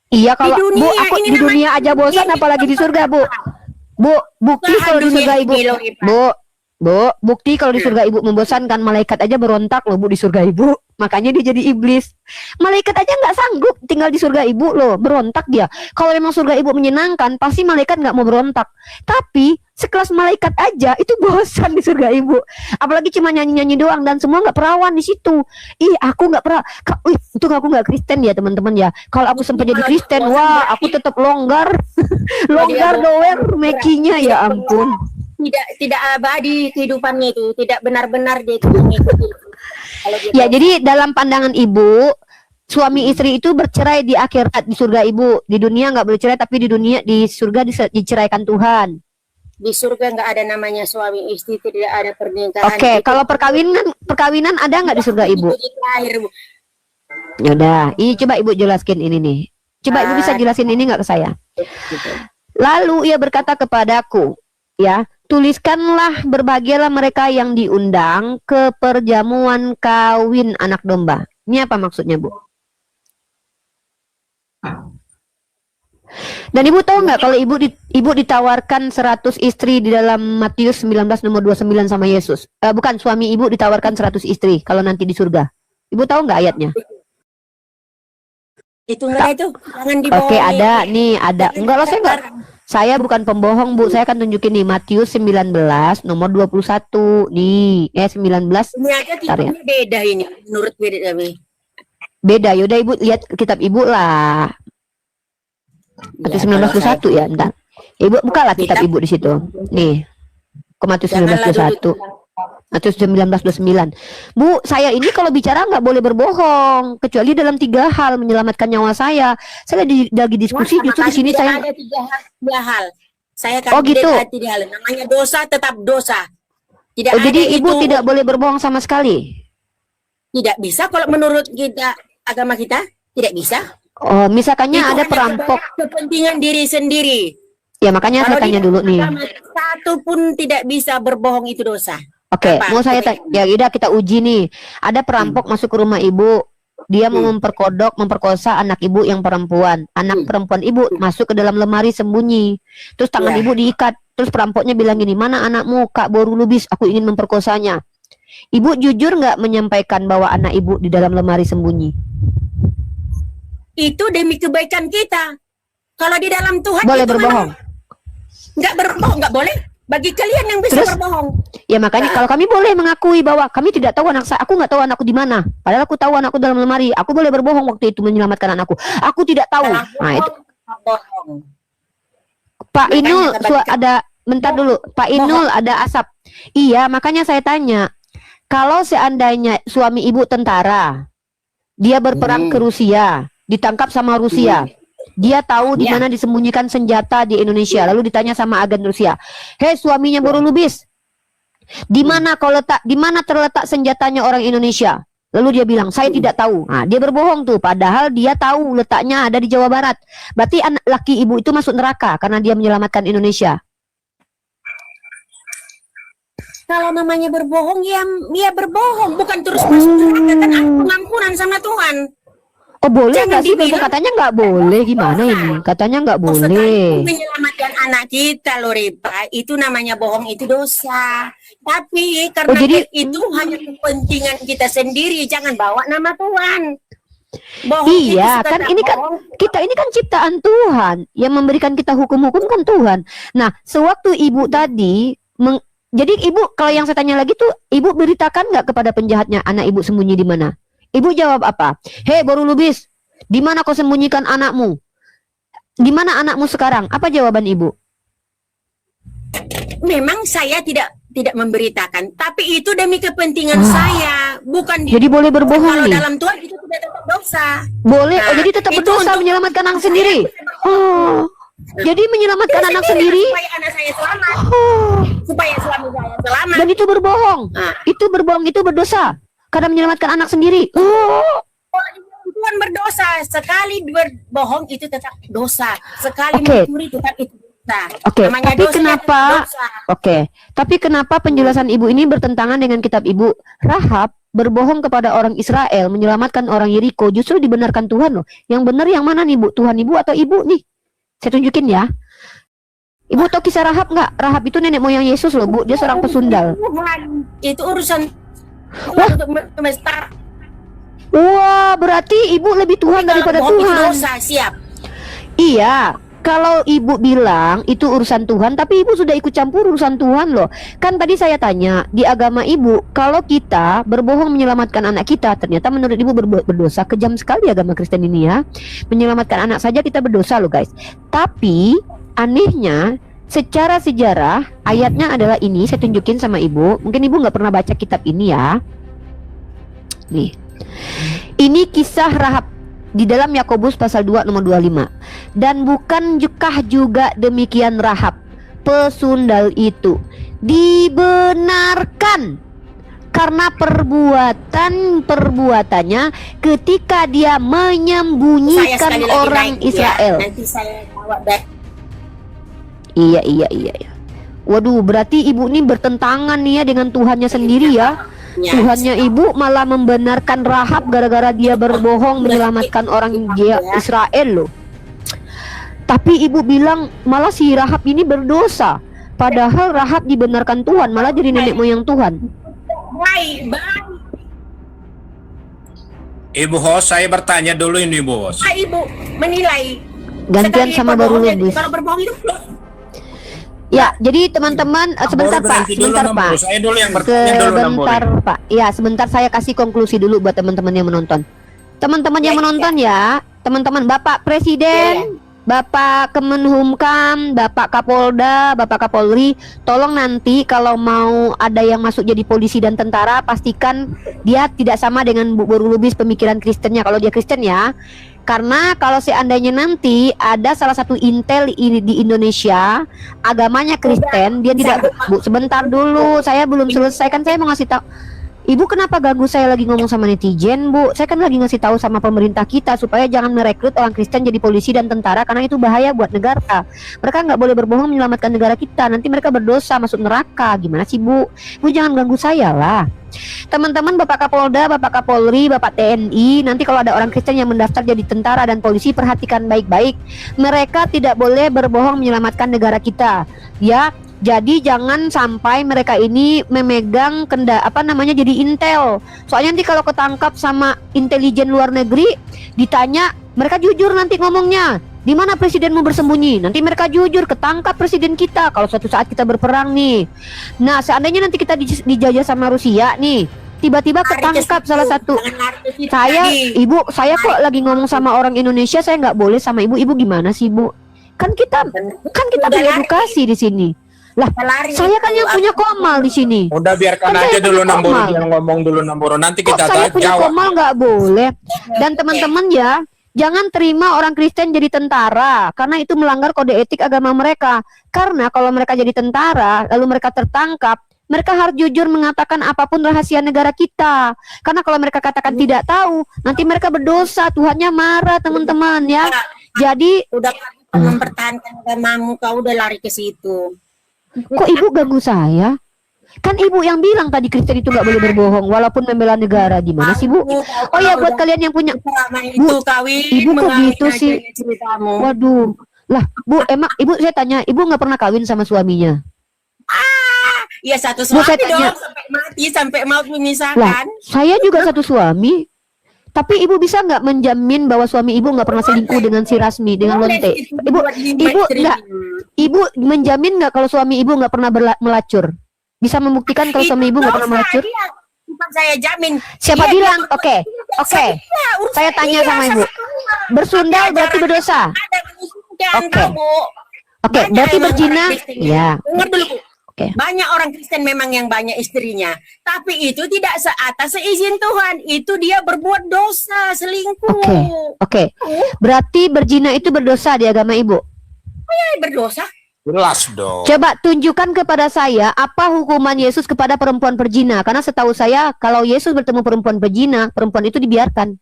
Iya kalau Di dunia, Bu, aku ini di dunia namanya aja bosan dunia. apalagi di surga Bu. Bu, bukti Tuhan kalau di dunia surga Ibu. ini, loh, Ripa. Bu, bukti kalau di surga Ibu membosankan, malaikat aja berontak loh Bu di surga Ibu. Makanya dia jadi iblis. Malaikat aja nggak sanggup tinggal di surga Ibu loh, berontak dia. Kalau memang surga Ibu menyenangkan, pasti malaikat nggak mau berontak. Tapi sekelas malaikat aja itu bosan di surga Ibu. Apalagi cuma nyanyi-nyanyi doang dan semua nggak perawan di situ. Ih, aku nggak pernah. Itu aku nggak Kristen ya teman-teman ya. Kalau aku sempat jadi Kristen, wah aku tetap longgar, longgar doer mekinya ya ampun. Tidak abadi kehidupannya itu, tidak benar-benar dia itu mengikuti. Kalau dia Ya, jadi dalam pandangan Ibu, suami istri itu bercerai di akhirat di surga Ibu. Di dunia nggak bercerai, tapi di surga diceraikan Tuhan. di surga nggak ada namanya suami istri, tidak ada pernikahan. Oke, Itu kalau perkawinan ada nggak di surga Ibu? itu terakhir, Bu. Yaudah, ini coba Ibu jelaskan ini nih. Coba Ibu bisa jelasin ini nggak ke saya? Lalu ia berkata kepadaku, ya, tuliskanlah berbahagialah mereka yang diundang ke perjamuan kawin anak domba. Ini apa maksudnya, Bu? Dan Ibu tahu nggak kalau Ibu ditawarkan 100 istri di dalam Matius 19 nomor 29 sama Yesus? Bukan, suami Ibu ditawarkan 100 istri kalau nanti di surga. Ibu tahu nggak ayatnya? Itu enggak itu, jangan dibohongi. Oke, ada nih, ada. Enggak lah, saya bukan pembohong, Bu. Saya akan tunjukin nih Matius 19 nomor 21 nih. 19. Ini aja tidaknya beda ini, menurut beda kami. Beda. Yaudah Ibu lihat kitab Ibu lah. Matius 19:21 ya, entar. Ibu bukalah kitab Ibu di situ. Nih. Ke Matius 19:21. Matius 19:29. Bu, saya ini kalau bicara nggak boleh berbohong kecuali dalam 3 hal menyelamatkan nyawa saya. Saya lagi diskusi justru di sini saya ada 3 hal. Saya kan gitu. ada 3 hal. Namanya dosa tetap dosa. Tidak ada jadi Ibu itu, tidak boleh berbohong sama sekali. tidak bisa kalau menurut kita agama kita tidak bisa. Oh, misalkannya Itu ada hanya perampok. kepentingan diri sendiri. Ya makanya Kalau saya tanya di dulu nih. agama, satu pun tidak bisa berbohong itu dosa. Oke, Apa? mau saya ya udah kita uji nih. Ada perampok masuk ke rumah Ibu. Dia mau memperkosa anak Ibu yang perempuan. Anak perempuan Ibu masuk ke dalam lemari sembunyi. Terus tangan Ibu diikat. Terus perampoknya bilang gini, "Mana anakmu, Kak Boru Lubis? Aku ingin memperkosanya." Ibu jujur nggak menyampaikan bahwa anak Ibu di dalam lemari sembunyi? Itu demi kebaikan kita. Kalau di dalam Tuhan Boleh itu berbohong? Nggak berbohong, nggak boleh. Bagi kalian yang bisa Terus? berbohong. Ya makanya kalau kami boleh mengakui bahwa kami tidak tahu anak saya, aku nggak tahu anakku di mana. Padahal aku tahu anakku dalam lemari. Aku boleh berbohong waktu itu menyelamatkan anakku. Aku tidak tahu. Nah itu. Bohong. Pak Makanya Inul kebaikan. ada, bentar dulu. Pak Inul ada asap. Iya, makanya saya tanya. Kalau seandainya suami Ibu tentara, dia berperang ke Rusia, ditangkap sama Rusia. Dia tahu di mana disembunyikan senjata di Indonesia. Lalu ditanya sama agen Rusia, "Hei suaminya Boru Lubis, di mana terletak senjatanya orang Indonesia?" Lalu dia bilang, "Saya tidak tahu." Nah, dia berbohong tuh, padahal dia tahu letaknya ada di Jawa Barat. Berarti anak laki Ibu itu masuk neraka karena dia menyelamatkan Indonesia. Kalau namanya berbohong, ya berbohong, bukan terus masuk neraka, kan ada pengampunan sama Tuhan. Oh boleh Jangan nggak sih? dibilang- Katanya nggak boleh, gimana ini? Katanya nggak Sekalipun boleh. menyelamatkan anak kita loh Ripa, itu namanya bohong, itu dosa. Tapi karena Oh, jadi- itu hanya kepentingan kita sendiri, jangan bawa nama Tuhan. Bohong itu Iya, sudah kan tak ini kan bohong. kita ini kan ciptaan Tuhan, yang memberikan kita hukum-hukum kan Tuhan. Nah, sewaktu ibu tadi jadi ibu, kalau yang saya tanya lagi tuh, ibu beritakan nggak kepada penjahatnya anak ibu sembunyi di mana? Ibu jawab apa? Hei Boru Lubis, di mana kau sembunyikan anakmu? Di mana anakmu sekarang? Apa jawaban ibu? Memang saya tidak memberitakan, tapi itu demi kepentingan saya, bukan Jadi boleh berbohong kalau nih? dalam Tuhan itu tidak tetap dosa. Boleh, oh Nah, jadi tetap itu berdosa untuk- menyelamatkan anak sendiri. Oh, jadi menyelamatkan anak sendiri. Supaya anak saya selamat, Oh, supaya suami saya selamat. dan itu berbohong. Nah, Itu berbohong, itu berdosa karena menyelamatkan anak sendiri. Oh, Tuhan berdosa, sekali berbohong itu tetap dosa, sekali Oke. mencuri tetap itu dosa. Oke, Namanya tapi dosa, kenapa? tetap dosa. Oke, tapi kenapa penjelasan ibu ini bertentangan dengan kitab ibu? Rahab berbohong kepada orang Israel, menyelamatkan orang Yeriko, justru dibenarkan Tuhan loh. Yang benar yang mana nih bu? Tuhan ibu atau ibu nih? Saya tunjukin ya. Ibu tahu kisah Rahab nggak? Rahab itu nenek moyang Yesus loh bu. Dia seorang pesundal. Tuhan, itu urusan Wah. untuk semesta. Wah, berarti ibu lebih Tuhan Kalau daripada bohong itu Tuhan. dosa, siap. Iya, kalau ibu bilang itu urusan Tuhan, tapi ibu sudah ikut campur urusan Tuhan loh. Kan tadi saya tanya, di agama ibu, kalau kita berbohong menyelamatkan anak kita, ternyata menurut ibu berdosa. Kejam sekali agama Kristen ini ya. Menyelamatkan anak saja kita berdosa loh guys. Tapi anehnya, secara sejarah ayatnya adalah ini. Saya tunjukin sama ibu. Mungkin ibu nggak pernah baca kitab ini ya. Nih, ini kisah Rahab di dalam Yakobus pasal 2 nomor 25. Dan bukan juga demikian Rahab pesundal itu dibenarkan karena perbuatannya ketika dia Saya menyembunyikan sekali lagi orang naik, ya. Israel. Nanti saya bawa back. Iya. Waduh, berarti ibu ini bertentangan nih ya dengan Tuhannya sendiri ya. Ya. Tuhannya ibu malah membenarkan Rahab gara-gara dia berbohong menyelamatkan orang Israel loh. Tapi ibu bilang malah si Rahab ini berdosa. Padahal Rahab dibenarkan Tuhan, malah jadi nenek moyang Tuhan. Baik. Ibu host, saya bertanya dulu ini bos. Ibu menilai. Gantian Sekali sama Baru berbohong, Lubis. Kalau berbohong itu Ya, jadi teman-teman sebentar Baru Pak, berhenti dulu, sebentar Nambur. Pak. Saya dulu yang bertanya dulu Nambur. Sebentar Pak. Ya, sebentar saya kasih konklusi dulu buat teman-teman yang menonton. Teman-teman yang menonton ya, teman-teman Bapak Presiden, Bapak Kemenhumkam, Bapak Kapolda, Bapak Kapolri, tolong nanti kalau mau ada yang masuk jadi polisi dan tentara, pastikan dia tidak sama dengan Bu Boru Lubis pemikiran Kristennya. Kalau dia Kristen ya. Karena kalau seandainya nanti ada salah satu intel di Indonesia agamanya Kristen, dia tidak Bu, sebentar dulu, saya belum selesai kan, saya mau ngasih tahu. Ibu kenapa ganggu saya lagi ngomong sama netizen, Bu? Saya kan lagi ngasih tahu sama pemerintah kita supaya jangan merekrut orang Kristen jadi polisi dan tentara karena itu bahaya buat negara. Mereka nggak boleh berbohong menyelamatkan negara kita. Nanti mereka berdosa masuk neraka. Gimana sih, Bu? Bu jangan ganggu saya lah. Teman-teman Bapak Kapolda, Bapak Kapolri, Bapak TNI, nanti kalau ada orang Kristen yang mendaftar jadi tentara dan polisi, perhatikan baik-baik. Mereka tidak boleh berbohong menyelamatkan negara kita. Ya. Jadi jangan sampai mereka ini memegang jadi intel. Soalnya nanti kalau ketangkap sama intelijen luar negeri, ditanya, mereka jujur nanti ngomongnya. Di mana presidenmu bersembunyi? Nanti mereka jujur, ketangkap presiden kita kalau suatu saat kita berperang nih. Nah, seandainya nanti kita dijajah sama Rusia nih, tiba-tiba ketangkap salah satu. Saya kok lagi ngomong sama orang Indonesia, saya nggak boleh sama ibu. Ibu gimana sih, Bu? Kan kita beredukasi di sini. Lah, saya kan yang punya Komal di sini. Udah biarkan Kan aja saya dulu punya Nambur Komal. yang ngomong dulu Nambur. Nanti Kok kita saya punya jawab. Komal nggak boleh? Dan teman-teman ya, jangan terima orang Kristen jadi tentara karena itu melanggar kode etik agama mereka. Karena kalau mereka jadi tentara, lalu mereka tertangkap, mereka harus jujur mengatakan apapun rahasia negara kita. Karena kalau mereka katakan tidak tahu, nanti mereka berdosa, Tuhannya marah, teman-teman ya. Jadi udah mempertahankan agamamu, kau udah lari ke situ. kok ibu ganggu saya? Kan ibu yang bilang tadi Kristen itu nggak boleh berbohong walaupun membela negara. Gimana sih bu? Oh ya, buat kalian yang punya itu kawin ibu kok mengawin gitu aja sih? ini ceritamu. Waduh, lah bu, emang ibu, saya tanya, ibu nggak pernah kawin sama suaminya? Ya satu Bu, saya suami tanya. dong sampai mati, sampai maut Lah, memisahkan. saya juga satu suami. Tapi ibu bisa nggak menjamin bahwa suami ibu nggak pernah selingkuh dengan si Rasmi, dengan Boleh Lonte? itu Ibu, buat lima ibu istrinya. nggak, ibu menjamin nggak kalau suami ibu nggak pernah melacur? Bisa membuktikan kalau Itu suami ibu nggak pernah dosa, melacur? dia. Bukan saya jamin. Siapa Dia- bilang? dia- Oke, dia- oke. Iya, urusan Saya tanya dia sama ibu. Tuhan. Bersundal Ada berarti ajaran- berdosa. Ada kesucian, Oke. tahu, Bu. Oke, Banyak berarti emang berzina, orang Kristen ya. Dengar dulu, Bu. Oke. Banyak orang Kristen memang yang banyak istrinya, tapi itu tidak seatas seizin Tuhan. Itu dia berbuat dosa, selingkuh. Oke. Oke, berarti berzina itu berdosa di agama ibu. Berdosa. Jelas dong. Coba tunjukkan kepada saya apa hukuman Yesus kepada perempuan perzina. Karena setahu saya kalau Yesus bertemu perempuan perzina, perempuan itu dibiarkan.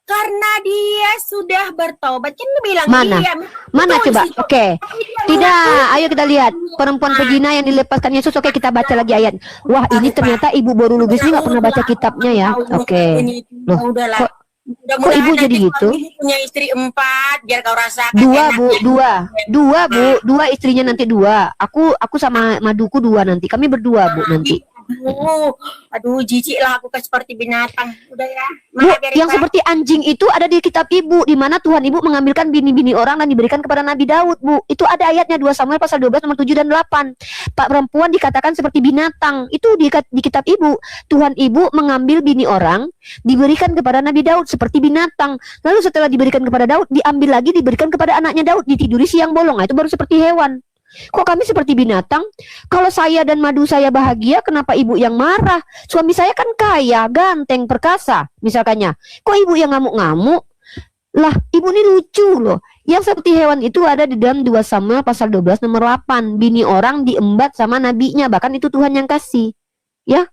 Karena dia sudah bertobat. Kan dia bilang Mana? dia. Mana Betul coba? sih. Oke. Tapi dia Tidak, mengakui. ayo kita lihat perempuan perzina yang dilepaskan Yesus. Oke, kita baca lagi ayat. Wah, ini ternyata Ibu Boru Lubis ini nggak pernah baca kitabnya ya. Oke. Loh, kok- kok ibu jadi gitu? Punya istri 4, biar kau rasakan. Dua enaknya. bu, dua istrinya nanti dua. Aku sama maduku dua nanti. Kami berdua bu nanti. Aduh, jijik lah aku kan seperti binatang. Udah ya. Bu, Mana biar yang Pak? seperti anjing itu ada di kitab ibu, di mana Tuhan ibu mengambilkan bini-bini orang dan diberikan kepada Nabi Daud, bu. Itu ada ayatnya 2 Samuel pasal 12 nomor 7 dan 8. Pak, perempuan dikatakan seperti binatang. Itu di kitab ibu. Tuhan ibu mengambil bini orang, diberikan kepada Nabi Daud seperti binatang. Lalu setelah diberikan kepada Daud, diambil lagi diberikan kepada anaknya Daud, ditiduri siang bolong. Nah, itu baru seperti hewan. Kok kami seperti binatang? Kalau saya dan madu saya bahagia, kenapa ibu yang marah? Suami saya kan kaya, ganteng, perkasa, misalkannya. Kok ibu yang ngamuk-ngamuk? Lah, ibu ini lucu loh. Yang seperti hewan itu ada di dalam 2 Samuel pasal 12 nomor 8. Bini orang diembat sama nabinya, bahkan itu Tuhan yang kasih. Ya,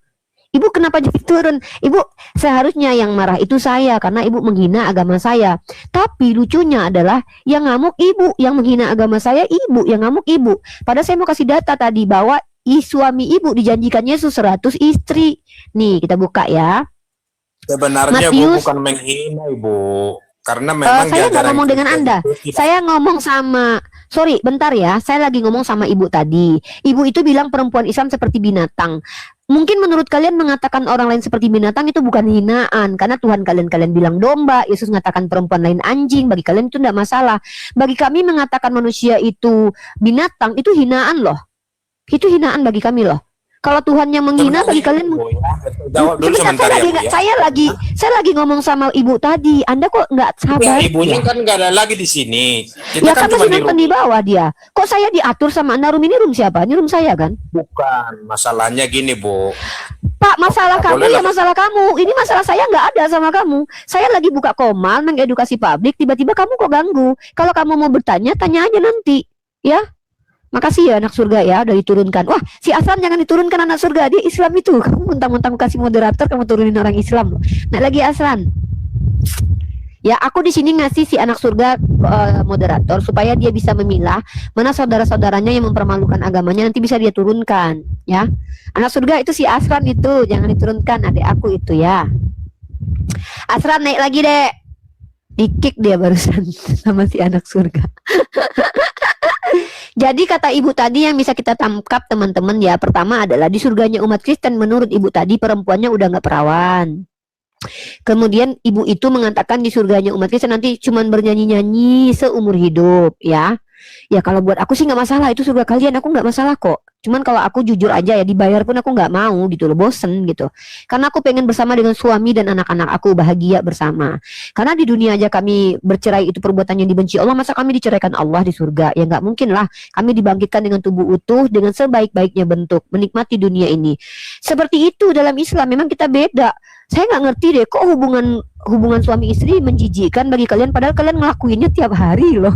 ibu kenapa jadi turun? Ibu seharusnya yang marah itu saya karena ibu menghina agama saya. Tapi lucunya adalah yang ngamuk ibu, yang menghina agama saya ibu, yang ngamuk ibu. Padahal saya mau kasih data tadi bahwa suami ibu dijanjikan Yesus 100 istri. Nih, kita buka ya. Sebenarnya Matius- Bu bukan menghina Ibu. Karena memang Saya nggak jajaran ngomong dengan Kristen Anda. itu tidak- Saya ngomong sama, sorry, bentar ya. Saya lagi ngomong sama ibu tadi. Ibu itu bilang perempuan Islam seperti binatang. Mungkin menurut kalian mengatakan orang lain seperti binatang itu bukan hinaan, karena Tuhan kalian bilang domba. Yesus mengatakan perempuan lain anjing. Bagi kalian itu tidak masalah. Bagi kami mengatakan manusia itu binatang itu hinaan loh. Itu hinaan bagi kami loh. Kalau Tuhan yang menghina bagi kalian. Bu, ya. Jawab dulu Sebentar, sebentar ya, Bu, ya. saya lagi ngomong sama ibu tadi. Anda kok nggak Ya, sabar? ibunya Ya? kan nggak ada lagi di sini. Kita Ya kan kan cuma masih di nonton di bawah dia. Kok saya diatur sama Anda? Room ini room siapa? Ini room saya kan? bukan. Masalahnya gini, Bu. Pak, masalah kamu Boleh ya lah. masalah kamu. Ini masalah saya nggak ada sama kamu. Saya lagi buka komal mengedukasi publik. Tiba-tiba kamu kok ganggu. Kalau kamu mau bertanya, tanya aja nanti. Ya. Makasih ya anak surga ya udah diturunkan. Wah, si Aslan jangan diturunkan anak surga. Dia Islam itu. Kamu mentang-mentang kasih moderator, kamu turunin orang Islam. Nah, lagi Aslan. Ya, aku di sini ngasih si anak surga moderator supaya dia bisa memilah mana saudara-saudaranya yang mempermalukan agamanya, nanti bisa dia turunkan, ya. Anak surga itu si Asran itu, jangan diturunkan, adik aku itu ya. Asran naik lagi, Dek. Di-kick dia barusan sama si anak surga. Jadi kata ibu tadi yang bisa kita tangkap teman-teman ya, pertama adalah di surganya umat Kristen menurut ibu tadi perempuannya udah nggak perawan. Kemudian ibu itu mengatakan di surganya umat Kristen nanti cuman bernyanyi-nyanyi seumur hidup ya. Ya kalau buat aku sih nggak masalah, itu surga kalian, aku nggak masalah kok. Cuman kalau aku jujur aja ya, dibayar pun aku nggak mau gitu loh, bosen gitu. Karena aku pengen bersama dengan suami dan anak-anak aku bahagia bersama. Karena di dunia aja kami bercerai itu perbuatan yang dibenci Allah, masa kami diceraikan Allah di surga? Ya nggak mungkin lah. Kami dibangkitkan dengan tubuh utuh dengan sebaik-baiknya bentuk, menikmati dunia ini. Seperti itu dalam Islam, memang kita beda. Saya nggak ngerti deh kok hubungan suami istri menjijikkan bagi kalian, padahal kalian ngelakuinnya tiap hari loh.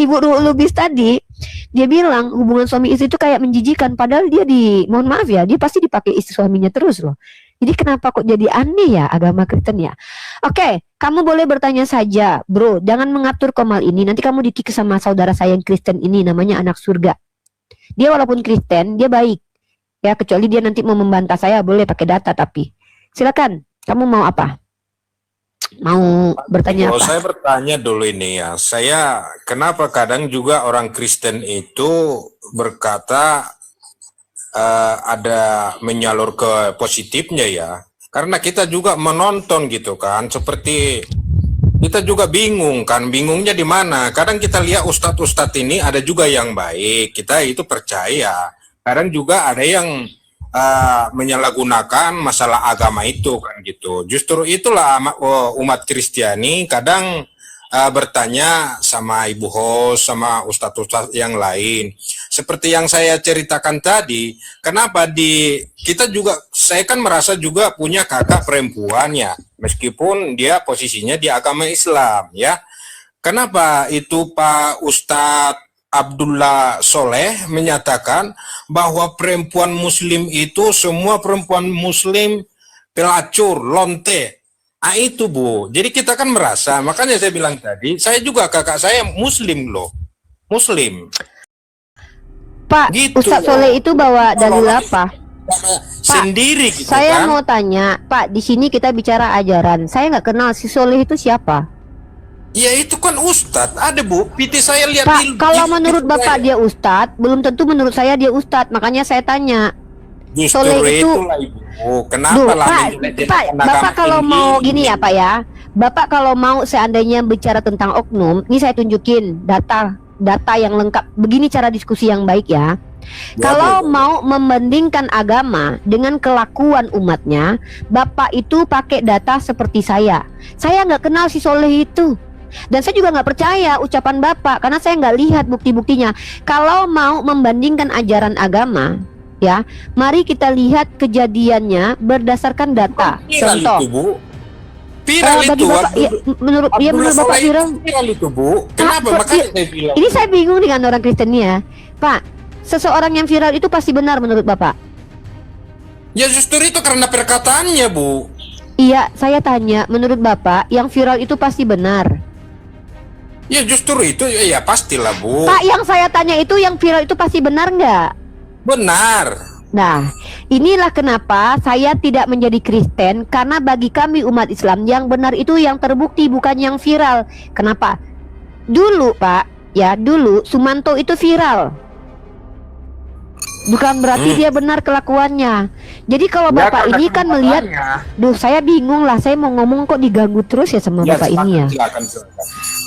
Ibu Lubis tadi dia bilang hubungan suami istri itu kayak menjijikkan, padahal dia mohon maaf ya, dia pasti dipakai istri suaminya terus loh. Jadi kenapa kok jadi aneh ya agama Kristen ya? Oke, kamu boleh bertanya saja, bro. Jangan mengatur komal ini. Nanti kamu dikick sama saudara saya yang Kristen ini, namanya anak surga. Dia walaupun Kristen, dia baik. Ya, kecuali dia nanti mau membantah saya, boleh pakai data tapi. Silakan, kamu mau apa? Mau bertanya Kalau apa? saya bertanya dulu ini ya, saya kenapa kadang juga orang Kristen itu berkata ada menyalur ke positifnya ya, karena kita juga menonton gitu kan, seperti kita juga bingung kan, bingungnya di mana? Kadang kita lihat ustadz-ustadz ini ada juga yang baik, kita itu percaya. Kadang juga ada yang menyalahgunakan masalah agama itu kan gitu. Justru itulah umat Kristiani kadang bertanya sama Ibu Host, sama ustadz-ustadz yang lain. Seperti yang saya ceritakan tadi, kenapa kita juga, saya kan merasa juga punya kakak perempuan ya, meskipun dia posisinya di agama Islam ya. Kenapa itu Pak Ustadz Abdullah Soleh menyatakan bahwa perempuan muslim itu semua perempuan muslim pelacur, lonte. Ah itu Bu, jadi kita kan merasa, makanya saya bilang tadi, saya juga kakak saya muslim loh, muslim. Pak, Gitu. Ustadz Soleh itu bawa dalil apa? Sendiri gitu Saya kan. mau tanya, Pak, di sini kita bicara ajaran. Saya nggak kenal si Soleh itu siapa. Ya itu kan Ustadz, ada Bu, PT saya lihat Pak, kalau menurut Bapak dia Ustadz, belum tentu menurut saya dia Ustadz. Makanya saya tanya. justru Soleh itu, itulah Ibu, kenapa Duh, lah Pak, Bapak kalau mau gini ya Pak ya, Bapak kalau mau seandainya bicara tentang oknum, ini saya tunjukin data yang lengkap. Begini cara diskusi yang baik ya. Kalau mau membandingkan agama dengan kelakuan umatnya, Bapak itu pakai data seperti saya. Saya nggak kenal si Soleh itu. Dan saya juga nggak percaya ucapan Bapak karena saya nggak lihat bukti-buktinya. Kalau mau membandingkan ajaran agama, ya, mari kita lihat kejadiannya berdasarkan data. Viral Contoh, itu Bu, viral bagi itu Bapak, ya, menurut Bapak viral. Viral itu Bu, kenapa? Pak, Makanya saya bilang. Ini saya bingung dengan orang Kristen ya, Pak. Seseorang yang viral itu pasti benar menurut Bapak? Ya justru itu karena perkataannya Bu. Iya, saya tanya, menurut Bapak yang viral itu pasti benar? Ya justru itu ya pastilah Bu. Pak, yang saya tanya itu yang viral itu pasti benar nggak? Benar. Nah, inilah kenapa saya tidak menjadi Kristen, karena bagi kami umat Islam yang benar itu yang terbukti, bukan yang viral. Kenapa? Dulu Pak, ya dulu Sumanto itu viral, bukan berarti dia benar kelakuannya. Jadi kalau Bapak ini kan melihat, duh saya bingung lah, saya mau ngomong kok diganggu terus ya sama Bapak ini ya. Silakan.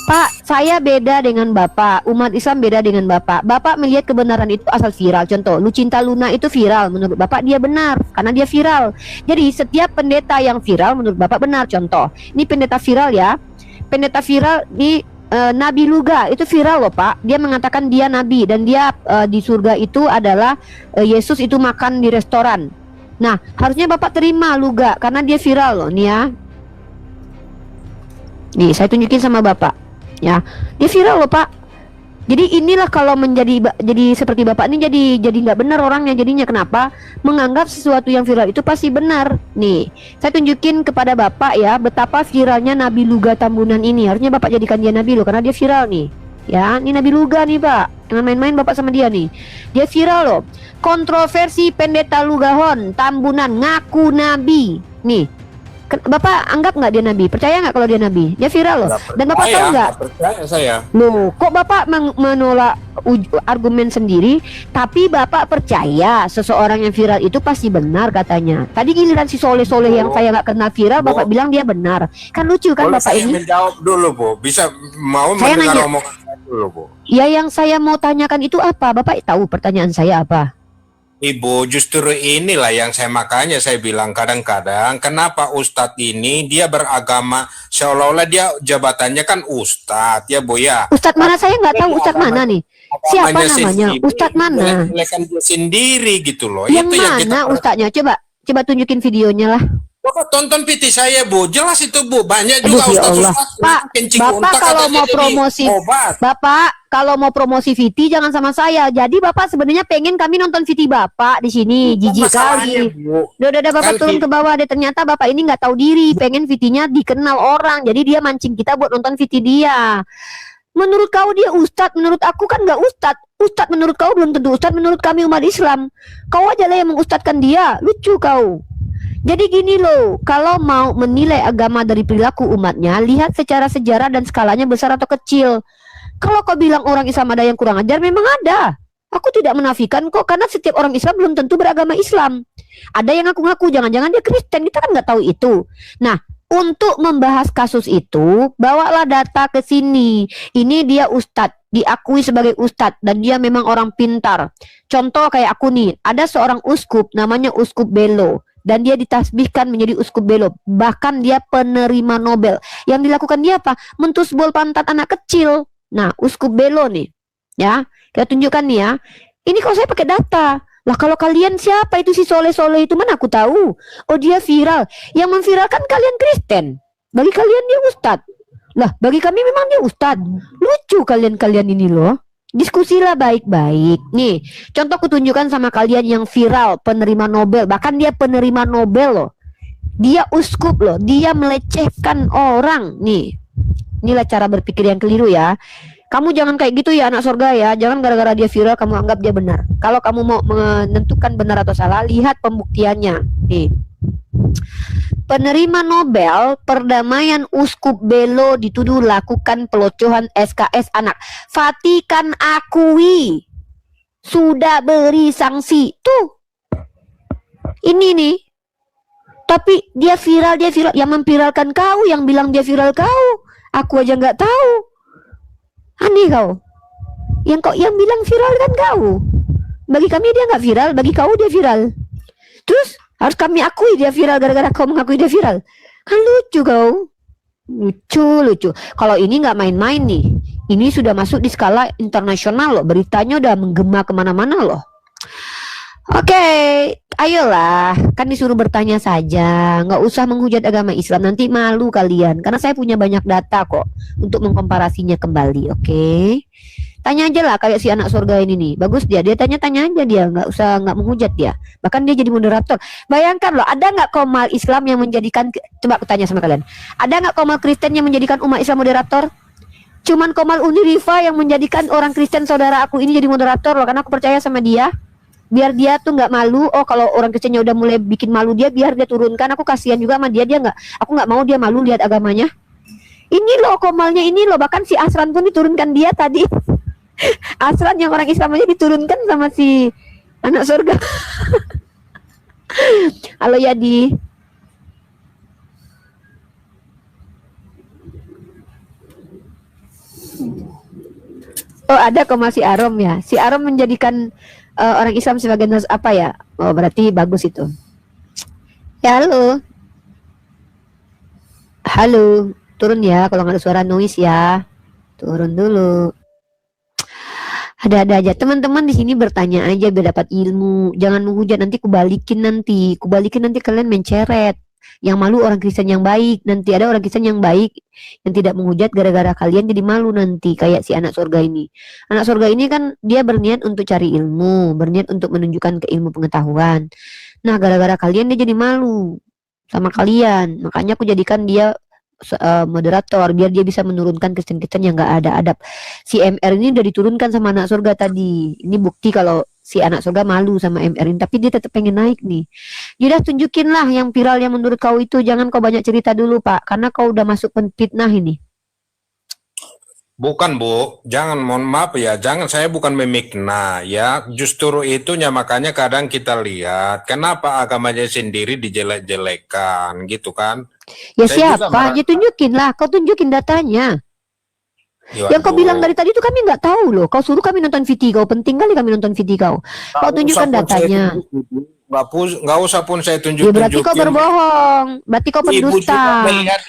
Pak, saya beda dengan Bapak, umat Islam beda dengan Bapak. Bapak melihat kebenaran itu asal viral. Contoh, Lucinta Luna itu viral, menurut Bapak dia benar karena dia viral. Jadi setiap pendeta yang viral menurut Bapak benar. Contoh, ini pendeta viral ya. Pendeta viral di Nabi Luga itu viral loh Pak. Dia mengatakan dia nabi dan dia di surga itu adalah Yesus itu makan di restoran. Nah, harusnya Bapak terima Luga karena dia viral loh nih ya. Nih, saya tunjukin sama Bapak. Ya, dia viral loh Pak. Jadi inilah kalau jadi seperti Bapak ini jadi nggak benar orangnya. Jadinya kenapa? Menganggap sesuatu yang viral itu pasti benar. Nih, saya tunjukin kepada Bapak ya betapa viralnya Nabi Luga Tambunan ini. Harusnya Bapak jadikan dia nabi loh karena dia viral nih. Ya, ini Nabi Luga nih Pak. Jangan main-main Bapak sama dia nih. Dia viral loh. Kontroversi pendeta Lugahon Tambunan ngaku nabi. Nih, Bapak anggap nggak dia nabi? Percaya nggak kalau dia nabi? Dia viral loh. Dan Bapak tahu nggak? Percaya saya. Loh, kok Bapak menolak argumen sendiri, tapi Bapak percaya seseorang yang viral itu pasti benar katanya. Tadi giliran si Soleh-Soleh yang saya nggak kenal viral, Bapak bilang dia benar. Kan lucu kan Boleh Bapak saya ini? menjawab dulu Bu. Bisa mau Saya mendengar nanya. omongan saya dulu Bu. Ya yang saya mau tanyakan itu apa? Bapak tahu pertanyaan saya apa? Ibu, justru inilah yang makanya saya bilang kadang-kadang kenapa Ustadz ini dia beragama seolah-olah dia jabatannya kan Ustadz ya Bu ya. Ustadz mana, saya nggak tahu Ustadz mana nih. Siapa namanya? Ustadz mana? Dia sendiri gitu loh. Yang Itu yang mana kita Ustadznya? Coba tunjukin videonya lah. Bapak tonton PT saya Bu, jelas itu Bu, banyak Aduh, juga ya Allah. Ustadz Pak, kencing Bapak unta kalau katanya mau jadi promosi, obat. Bapak kalau mau promosi VT jangan sama saya. Jadi Bapak sebenarnya pengen kami nonton VT Bapak di sini, jijik Masalahnya, kali. Bu, Udah Bapak kan turun ke bawah deh. Ternyata Bapak ini nggak tahu diri, pengen VT-nya dikenal orang. Jadi dia mancing kita buat nonton VT dia. Menurut kau dia ustadz, menurut aku kan nggak ustadz. Ustadz menurut kau belum tentu ustadz menurut kami umat Islam. Kau aja lah yang mengustadkan dia. Lucu kau. Jadi gini loh, kalau mau menilai agama dari perilaku umatnya, lihat secara sejarah dan skalanya besar atau kecil. Kalau kau bilang orang Islam ada yang kurang ajar, memang ada. Aku tidak menafikan kok, karena setiap orang Islam belum tentu beragama Islam. Ada yang ngaku-ngaku, jangan-jangan dia Kristen, kita kan nggak tahu itu. Nah, untuk membahas kasus itu, bawalah data ke sini. Ini dia ustadz, diakui sebagai ustadz, dan dia memang orang pintar. Contoh kayak aku nih, ada seorang uskup, namanya Uskup Belo. Dan dia ditasbihkan menjadi uskup Belo. Bahkan dia penerima Nobel. Yang dilakukan dia apa? Mentusbol pantat anak kecil. Nah, Uskup Belo nih. Ya, kita tunjukkan nih ya. Ini kalau saya pakai data. Lah kalau kalian siapa itu si Soleh-Soleh itu, mana aku tahu. Oh dia viral. Yang memviralkan kalian Kristen. Bagi kalian dia ustadz. Lah bagi kami memang dia ustadz. Lucu kalian-kalian ini loh. Diskusilah baik-baik. Nih, contoh kutunjukkan sama kalian yang viral, penerima Nobel. Bahkan dia penerima Nobel loh. Dia uskup loh. Dia melecehkan orang. Nih, inilah cara berpikir yang keliru ya. Kamu jangan kayak gitu ya anak surga ya. Jangan gara-gara dia viral kamu anggap dia benar. Kalau kamu mau menentukan benar atau salah, lihat pembuktiannya. Nih. Penerima Nobel perdamaian Uskup Belo dituduh lakukan pelecehan SKS anak. Vatikan akui sudah beri sanksi. Tuh. Ini nih. Tapi dia viral. Yang memviralkan kau, yang bilang dia viral kau. Aku aja nggak tahu. Aneh kau. Yang bilang viral kan kau. Bagi kami dia nggak viral, bagi kau dia viral. Terus harus kami akui dia viral gara-gara kau mengakui dia viral. Kan lucu kau. Lucu. Kalau ini nggak main-main nih. Ini sudah masuk di skala internasional loh. Beritanya udah menggema kemana-mana loh. Oke, ayolah. Kan disuruh bertanya saja. Nggak usah menghujat agama Islam. Nanti malu kalian. Karena saya punya banyak data kok. Untuk mengkomparasinya kembali. Oke. Tanya aja lah kayak si anak surga ini nih. Bagus dia tanya-tanya aja dia. Nggak menghujat dia. Bahkan dia jadi moderator. Bayangkan loh, ada nggak komal Islam yang menjadikan, coba aku tanya sama kalian, ada nggak komal Kristen yang menjadikan umat Islam moderator? Cuman komal Uniriva yang menjadikan orang Kristen saudara aku ini jadi moderator loh, karena aku percaya sama dia. Biar dia tuh nggak malu. Oh kalau orang Kristennya udah mulai bikin malu dia, biar dia turunkan. Aku kasihan juga sama dia nggak. Aku nggak mau dia malu lihat agamanya. Ini loh komalnya ini loh. Bahkan si Asran pun diturunkan dia tadi. Asran yang orang Islam aja diturunkan sama si anak surga. Halo Yadi. Oh ada koma si Arom ya. Si Arom menjadikan orang Islam sebagai apa ya? Oh berarti bagus itu. Ya halo. Turun ya kalau nggak ada suara noise ya. Turun dulu. Ada aja teman-teman di sini bertanya aja biar dapat ilmu. Jangan menghujat, nanti kubalikin nanti kalian menceret. Yang malu orang Kristen yang baik. Nanti ada orang Kristen yang baik yang tidak menghujat gara-gara kalian jadi malu nanti kayak si anak surga ini. Anak surga ini kan dia berniat untuk cari ilmu, berniat untuk menunjukkan ke ilmu pengetahuan. Nah, gara-gara kalian dia jadi malu sama kalian. Makanya aku jadikan dia moderator biar dia bisa menurunkan Kristen-Kristen yang nggak ada adab. Si MR ini udah diturunkan sama anak surga tadi. Ini bukti kalau si anak surga malu sama MR ini, tapi dia tetap pengen naik nih. Yaudah tunjukin lah yang viral yang menurut kau itu. Jangan kau banyak cerita dulu Pak, karena kau udah masuk fitnah ini. Bukan Bu, jangan, mohon maaf ya, jangan, saya bukan memikna ya, justru itunya makanya kadang kita lihat kenapa agamanya sendiri dijelek-jelekan gitu kan. Ya Saya siapa? Ya tunjukin lah, kau tunjukin datanya. Ya, Yang kau bilang dari tadi itu kami nggak tahu loh. Kau suruh kami nonton VT kau, penting kali kami nonton VT kau. Kau tunjukkan datanya. Nggak usah pun saya Ya tunjukin. berarti kau berbohong, berarti kau Ibu juga pendusta. melihat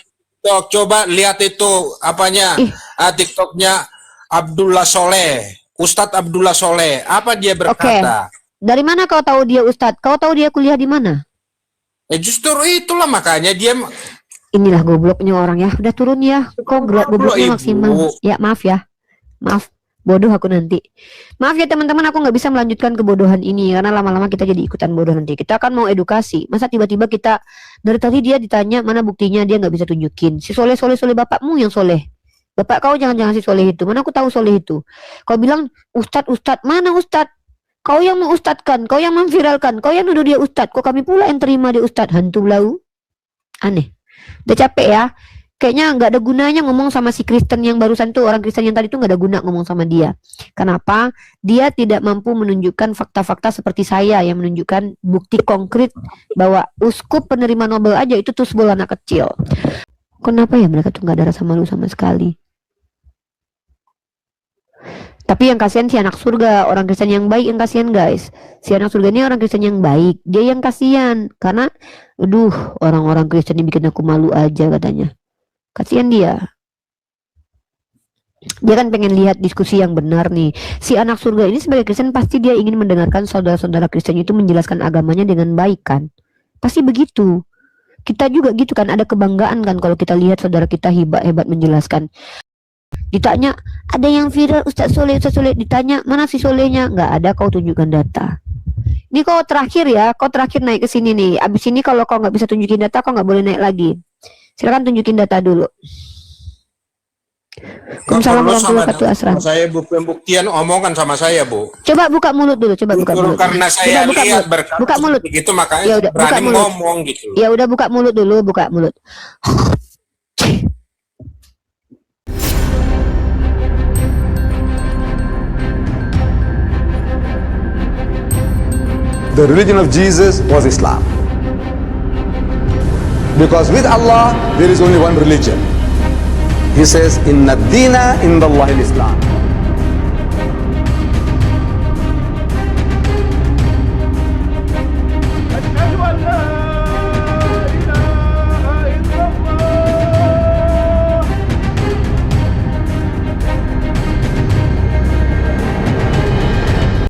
TikTok, coba lihat itu apanya, TikToknya Abdullah Soleh, Ustadz Abdullah Soleh, apa dia berkata? Dari mana kau tahu dia Ustadz? Kau tahu dia kuliah di mana? Justru itulah makanya dia. Inilah gobloknya orang ya. Udah turun ya. Kok gobloknya maksimal. Ya maaf ya. Maaf. Bodoh aku nanti. Maaf ya teman-teman, aku nggak bisa melanjutkan kebodohan ini karena lama-lama kita jadi ikutan bodoh nanti. Kita kan mau edukasi. Masa tiba-tiba kita dari tadi dia ditanya mana buktinya, dia nggak bisa tunjukin. Si soleh bapakmu yang soleh. Bapak kau jangan si soleh itu. Mana aku tahu soleh itu. Kau bilang ustad, mana ustad? Kau yang mengustadkan, kau yang memviralkan, kau yang nuduh dia ustad. Kok kami pula yang terima dia ustad? Hantu belau. Aneh. Udah capek ya. Kayaknya nggak ada gunanya ngomong sama si Kristen yang barusan tuh, orang Kristen yang tadi tuh nggak ada guna ngomong sama dia. Kenapa? Dia tidak mampu menunjukkan fakta-fakta seperti saya yang menunjukkan bukti konkret bahwa uskup penerima Nobel aja itu tuh sebuah anak kecil. Kenapa ya mereka tuh nggak ada rasa malu sama sekali? Tapi yang kasihan si anak surga, orang Kristen yang baik yang kasihan guys. Si anak surga ini orang Kristen yang baik, dia yang kasihan karena, aduh, orang-orang Kristen ini bikin aku malu aja katanya. Kasihan dia. Dia kan pengen lihat diskusi yang benar nih. Si anak surga ini sebagai Kristen pasti dia ingin mendengarkan saudara-saudara Kristen itu menjelaskan agamanya dengan baik kan. Pasti begitu. Kita juga gitu kan, ada kebanggaan kan kalau kita lihat saudara kita hebat menjelaskan. Ditanya, ada yang viral Ustaz Soleh, ditanya, mana si Solehnya? Nggak ada, kau tunjukkan data. Ini kau terakhir ya, kau terakhir naik ke sini nih. Abis ini kalau kau nggak bisa tunjukin data, kau nggak boleh naik lagi. Silakan tunjukin data dulu. Assalamualaikum warahmatullahi wabarakatuh. Saya pembuktian omongan sama saya, Bu. Coba buka mulut dulu, coba buka mulut. Karena saya Coba lihat berkata buka mulut. Gitu makanya Ya udah, buka berani mulut. ngomong gitu. Ya udah buka mulut dulu, buka mulut. The religion of Jesus was Islam. Because with Allah, there is only one religion. He says, Inna dina indallahi al-Islam.